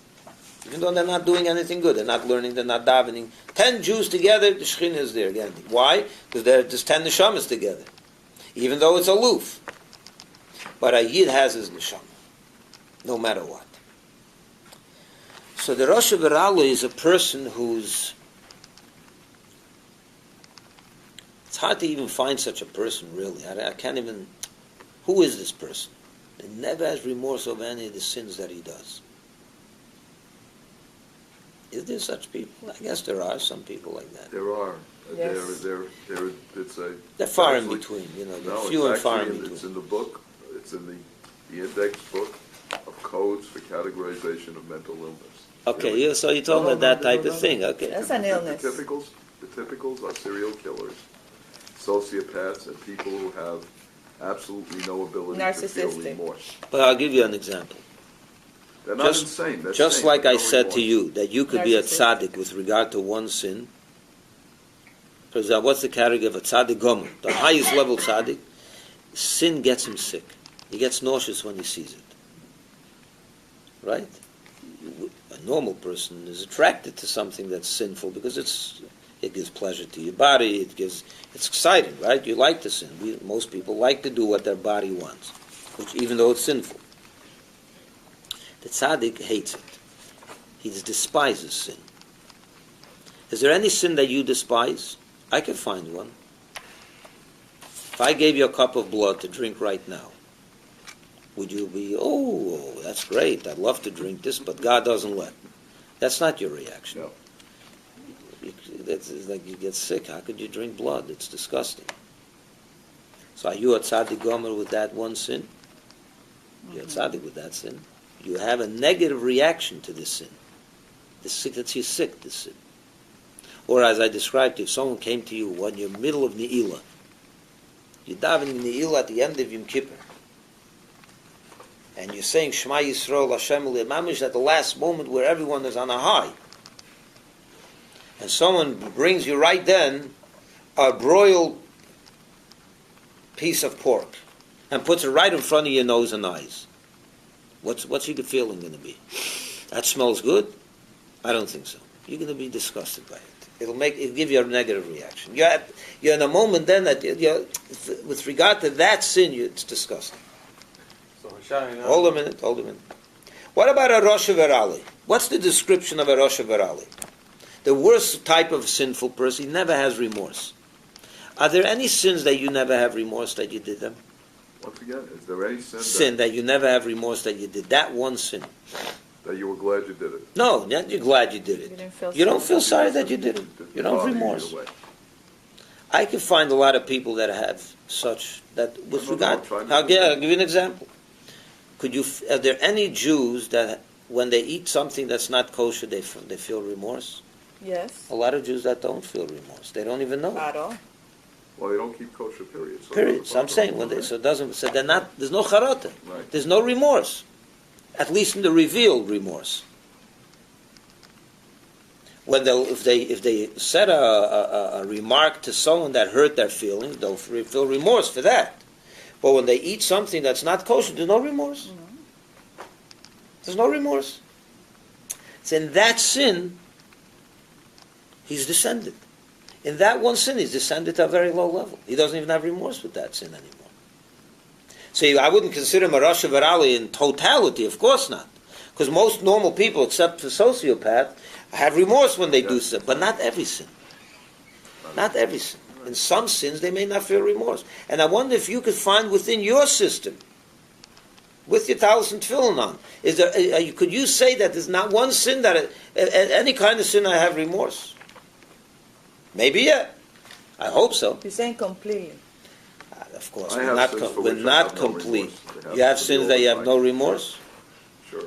Even though they're not doing anything good, they're not learning, they're not davening. 10 Jews together, the Shekhinah is there again. Why? Because there's 10 neshamas together. Even though it's aloof. But a Yid has his neshama, no matter what. So the Rosh Verale is a person who's... It's hard to even find such a person, really. I can't even... Who is this person? He never has remorse over any of the sins that he does. Is there such people? I guess there are some people like that. There are. Yes. They're far in between, they're few and far in between. It's in the book. It's in the index book of codes for categorization of mental illness. Okay, so you're talking about that type of thing. Okay. That's an illness. The typicals are serial killers, sociopaths, and people who have absolutely no ability to feel Narcissistic. remorse. But I'll give you an example. They're not insane. They're Just sane, like but I no said to remorse. you, that you could be a Narcissistic. tzaddik with regard to one sin. For example, what's the category of a tzaddik gomer? The highest level tzaddik, sin gets him sick. He gets nauseous when he sees it. Right? A normal person is attracted to something that's sinful because it gives pleasure to your body, it's exciting, right? You like to sin. Most people like to do what their body wants, even though it's sinful. The tzaddik hates it. He despises sin. Is there any sin that you despise? I can find one. If I gave you a cup of blood to drink right now, would you be, oh, that's great, I'd love to drink this, but God doesn't let. That's not your reaction. No. It's like you get sick. How could you drink blood? It's disgusting. So are you a tzaddik gomer with that one sin? You're a tzaddik with that sin. You have a negative reaction to this sin. That's you sick, this sin. Or as I described, if someone came to you when you're in the middle of Ne'ilah, you're davening Ne'ilah at the end of Yom Kippur, and you're saying Shema Yisroel Hashem Mamish at the last moment where everyone is on a high, and someone brings you right then a broiled piece of pork and puts it right in front of your nose and eyes. What's your feeling going to be? That smells good? I don't think so. You're going to be disgusted by it. It'll give you a negative reaction. You're in a moment then that with regard to that sin, it's disgusting. So, Hold a minute. What about a Rosh Verali? What's the description of a Rosh Verali? The worst type of sinful person, he never has remorse. Are there any sins that you never have remorse that you did them? Once again, is there any Sin that you never have remorse that you did? That one sin. that you were glad you did it? No, not you're glad you did it. You don't feel sorry that you did it. You don't have remorse. I can find a lot of people that have such, that with regard, I'll give you an example. Are there any Jews that when they eat something that's not kosher, they feel remorse? Yes. A lot of Jews that don't feel remorse. They don't even know it. At all. Well, they don't keep kosher, period. So Period. So I'm saying, so they're not, there's no charata. Right. There's no remorse. At least in the revealed remorse. If they said a remark to someone that hurt their feelings, they'll feel remorse for that. But when they eat something that's not kosher, there's no remorse. There's no remorse. It's in that sin, he's descended. In that one sin, he's descended to a very low level. He doesn't even have remorse with that sin anymore. So I wouldn't consider him a Rosh Verali in totality, of course not. Because most normal people, except for sociopaths, have remorse when they do sin, but not every sin. Not every sin. In some sins, they may not feel remorse. And I wonder if you could find within your system, with your talis and tefillin on, could you say that there's not one sin that, any kind of sin I have remorse? Maybe, yeah. I hope so. You're saying completely. Of course, I we're have not, sins for we're which I not have no complete. remorse. You have to be sins all that the you have time. no remorse? Sure.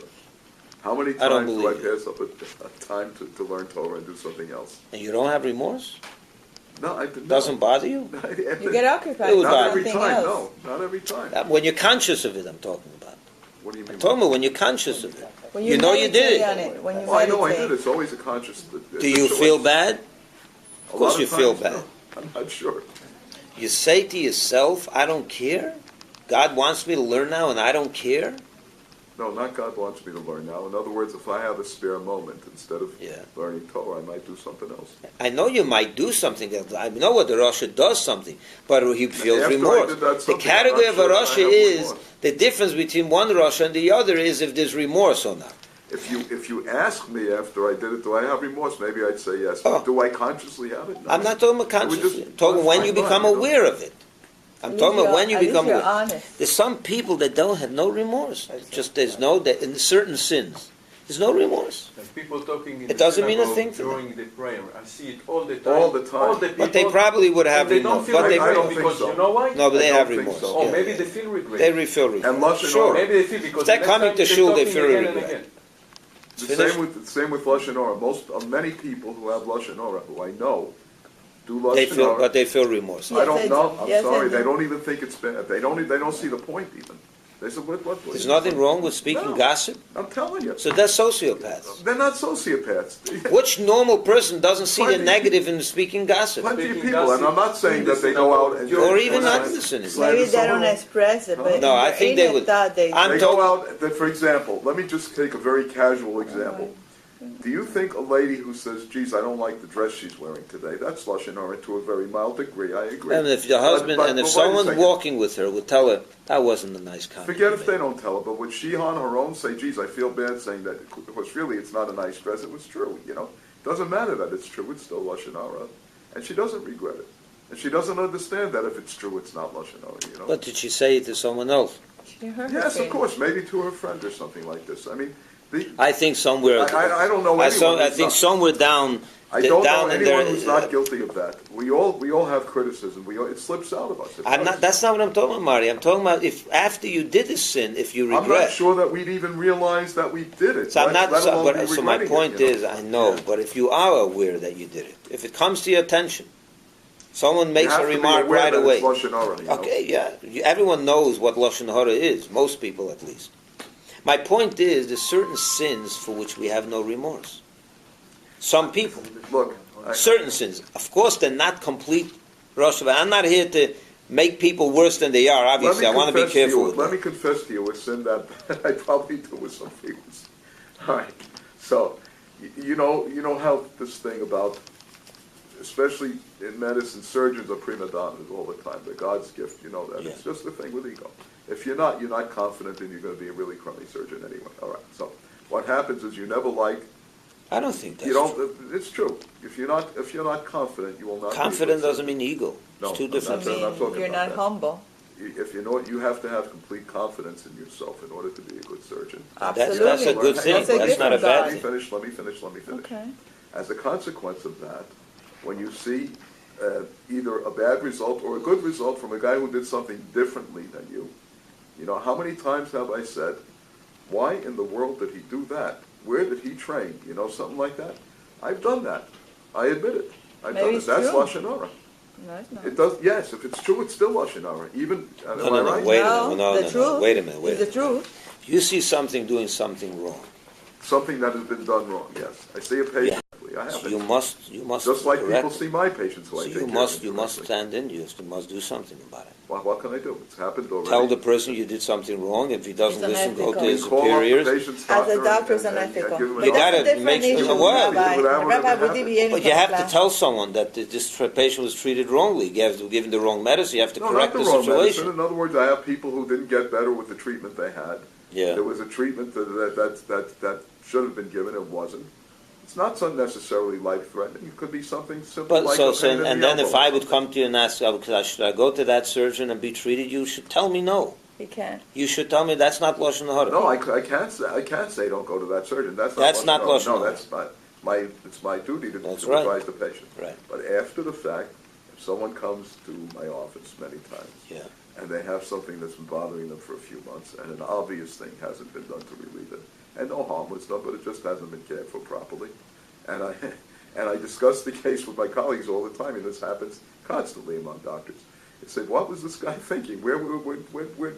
How many I don't times do I believe you. pass up a time to learn Torah and do something else? And you don't have remorse? No, I didn't. Doesn't bother you? You get occupied It with would Not bother every something time, else. no. Not every time. When you're conscious of it, I'm talking about. What do you mean? I'm talking about when you're conscious of it. When You know you did meditate on it. it. When you Well, I know I meditate. did. It's always a conscious. Do you feel bad? Of course you feel bad. No. I'm not sure. You say to yourself, I don't care? God wants me to learn now and I don't care? No, not God wants me to learn now. In other words, if I have a spare moment, instead of Yeah. learning Torah, I might do something else. I know you might do something else. I know what the Rasha does something, but he feels After I remorse. did that The something, category I'm of not a sure Rasha I have is remorse. the difference between one Rasha and the other is if there's remorse or not. If you ask me after I did it, do I have remorse? Maybe I'd say yes. Oh. Do I consciously have it? No. I'm not talking about consciously. I'm talking when you become aware of it. I'm talking about when you become you're aware. honest. There's some people that don't have no remorse. Just there's no that in certain sins. There's no remorse. And people talking in It doesn't the mean a synagogue thing to them. during the prayer. I see it all the time. All the time. All the people, But they probably would have and they don't remorse. feel But they, I don't regret think because so. you know why? no, but they I have don't think remorse. so. Oh, Yeah, maybe yeah. they feel regret. They feel regret. And Lashon Sure. Hara. Maybe they feel because They're the next coming time to they're shul, they talking feel again and regret. again. The same with Lashon Hara. Many people who have Lashon Hara, who I know, do They Lashon feel, Hara. but they feel remorse. I Yes, don't they know. do. I'm Yes, sorry. they They do. don't even think it's bad. They don't see the point even. They said, what? There's nothing wrong with speaking No. gossip. I'm telling you. So that's sociopaths. They're not sociopaths. Which normal person doesn't see the Plenty. negative in speaking gossip? Plenty of Speaking people, and I'm not gossip saying in that the they go out and synagogue. Or even not slander listening. Maybe they don't someone. express it, but No, I think they in would- it that they I'm They do. go out, for example, let me just take a very casual example. Do you think a lady who says, geez, I don't like the dress she's wearing today, that's Lashon Hara to a very mild degree, I agree. And if the husband, But and if wait a someone's second. walking with her, would tell her, that wasn't a nice comment. Forget you if they made." don't tell her, but would she on her own say, geez, I feel bad saying that, because really it's not a nice dress, it was true, Doesn't matter that it's true, it's still Lashon Hara. And she doesn't regret it. And she doesn't understand that if it's true, it's not Lashon Hara, But did she say it to someone else? She didn't hurt her Yes, of feelings. course, maybe to her friend or something like this. I mean, I think somewhere. I don't know I anyone who's think not- somewhere down. I don't know down in anyone there. who's not guilty of that. We all have criticism. It slips out of us. It I'm does. not. That's not what I'm talking about, Marty. I'm talking about if after you did a sin, if you I'm regret. not sure that we'd even realize that we did it. So I'm not. let So, alone but, be so my regretting point it, is, I know. Yeah. But if you are aware that you did it, if it comes to your attention, someone You makes have a to be remark aware right that away. it's Lashon Hara, Okay, yeah. Everyone knows what Lashon Hara is. Most people, at least. My point is, there's certain sins for which we have no remorse. Some people, Look, certain sins. Of course, they're not complete. Rosh Hashanah. I'm not here to make people worse than they are. Obviously, I want to be careful with Let me that. confess to you a sin that I probably do with some people. All right. So, you know how this thing about, especially in medicine, surgeons are prima donnas all the time. They're God's gift. You know that. Yeah. It's just a thing with ego. If you're not confident, then you're going to be a really crummy surgeon anyway. All right. So what happens is you never like. I don't think that's You don't. true. It's true. If you're not confident, you will not. Confident doesn't mean ego. No, It's two I'm different not- things. I'm talking You're about not that. humble. If you know it, you have to have complete confidence in yourself in order to be a good surgeon. That's a Absolutely. good thing. That's a That's not a gift from bad God. thing. Let me finish. Okay. As a consequence of that, when you see either a bad result or a good result from a guy who did something differently than you, how many times have I said, why in the world did he do that? Where did he train? Something like that. I've done that. I admit it. I've Maybe done it. it's That's true. Lashon Hara. No, it's not. It does. Yes, if it's true, it's still Lashon Hara. Even am I right? Wait a No, minute. No, the no, no. truth Wait a minute. is the truth. If you see something doing something wrong, Something that has been done wrong. Yes, I see a patient. I have so it. you must Just like correct people it. see my patients who So I take you care of must correctly. stand in. You must do something about it. Well, what can I do? It's happened already. Tell the person you did something wrong. If he doesn't It's listen, go to unethical. his Call up the superiors. patient's As a doctor doctor, it's and unethical. give him You But that's gotta a different make sure issue, the word. Rabbi. Whatever Rabbi, happened. would deviate But from you have to class. tell someone that this patient was treated wrongly. You have to give him the wrong medicine. You have to No, correct not the the wrong medicine. situation. In other words, I have people who didn't get better with the treatment they had. Yeah. There was a treatment that should have been given. It wasn't. It's not so necessarily life-threatening. It could be something simple But like so, a pain in and the then if elbow or I would something. come to you and ask, should I go to that surgeon and be treated? You should tell me no. He can't. You should tell me that's not Lashon Hara. No, I can't say don't go to that surgeon. That's not no, Lashon no, Hara. that's not my. It's my duty to That's advise the patient. Right. But after the fact, if someone comes to my office many times Yeah. and they have something that's been bothering them for a few months and an obvious thing hasn't been done to relieve it, and no harm was done, but it just hasn't been cared for properly, and I discuss the case with my colleagues all the time, and this happens constantly among doctors. I said, what was this guy thinking? Where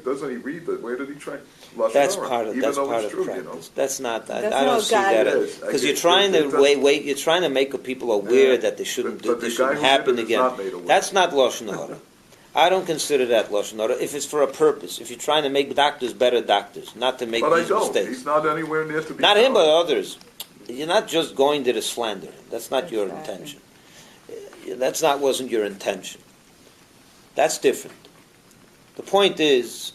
doesn't he read that? Where did he train? Lashon That's Hara, part of even that's though part it's of true, practice. That's not. I That's don't not see guided. that It is. because I you're get- trying it to does- You're trying to make people aware Yeah. that they shouldn't But do. the This guy shouldn't who did happen it is again. not made aware. That's not Lashon Hara. I don't consider that Lashon Hara. If it's for a purpose, if you're trying to make doctors better doctors, not to make But I these don't. mistakes. He's not anywhere near to be. Not him, found. but others. You're not just going there to slander him. That's not your Exactly. intention. Wasn't your intention. That's different. The point is,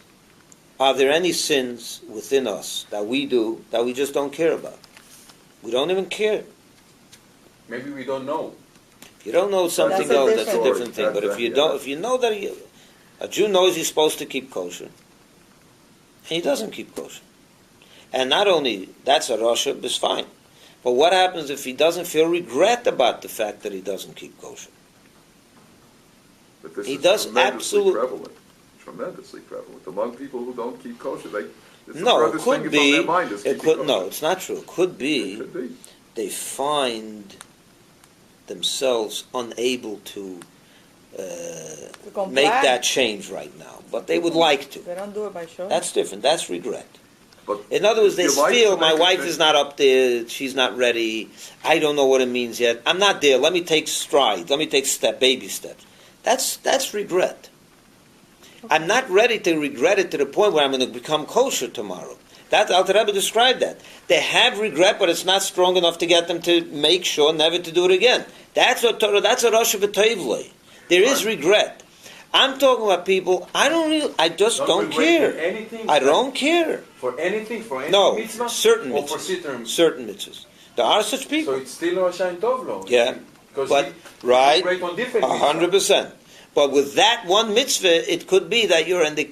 are there any sins within us that we do that we just don't care about? We don't even care. Maybe we don't know. If you don't know something That's a else, that's a different different thing. But if you don't, if you know that a Jew knows he's supposed to keep kosher, and he doesn't keep kosher, and not only that's a rasha, it's fine. But what happens if he doesn't feel regret about the fact that he doesn't keep kosher? But this He is does tremendously absolute- tremendously prevalent among people who don't keep kosher. It's No, the it furthest thing could from be. their mind is It keeping could no. kosher. It's not true. It could It be could be. they find themselves unable to comply. make that change right now, but they would like to. They don't do it by choice. That's different. That's regret. But In other words, they you like feel to my make a wife change. is not up there, she's not ready, I don't know what it means yet, I'm not there, let me take strides, let me take baby steps. That's regret. I'm not ready to regret it to the point where I'm going to become kosher tomorrow. That Alter Rebbe described that. They have regret, but it's not strong enough to get them to make sure never to do it again. That's a Rosh V'Toivloi. There is regret. I'm talking about people, I just don't regret care. for anything. I don't care. For anything, for any No, mitzvah? certain or for mitzvahs. Certain mitzvahs. There are such So people. it's still a Shain Tovlo. Yeah, Because but he right, regret on different 100%. But with that one mitzvah, it could be that you're in the.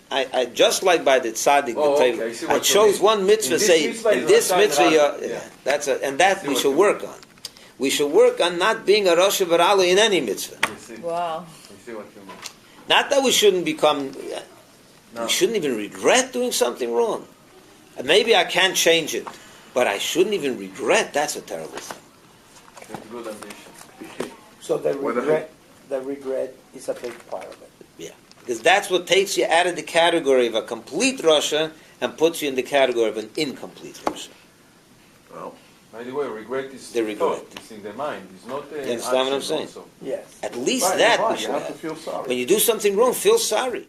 I just like by the Tzadik, Oh, the okay, table, I see I what you chose mean. one mitzvah, In this say mitzvah in is this Rashan mitzvah, Rana. Yeah. that's a, and that See we what should you work mean. on. We should work on not being a Rosh Hashanah in any mitzvah. You see. Wow. I see what you mean. Not that we shouldn't become. No. We shouldn't even regret doing something wrong. And maybe I can't change it, but I shouldn't even regret. That's a terrible thing. That's a good ambition. So the When I- regret is a big part of it. Yeah, because that's what takes you out of the category of a complete Russia and puts you in the category of an incomplete Russia. Well, By the way, regret is The regret. thought. It's in the mind. It's not You understand what I'm action saying? also. Yes. At least right, that right, we you should have to have. feel sorry. When you do something wrong, feel sorry.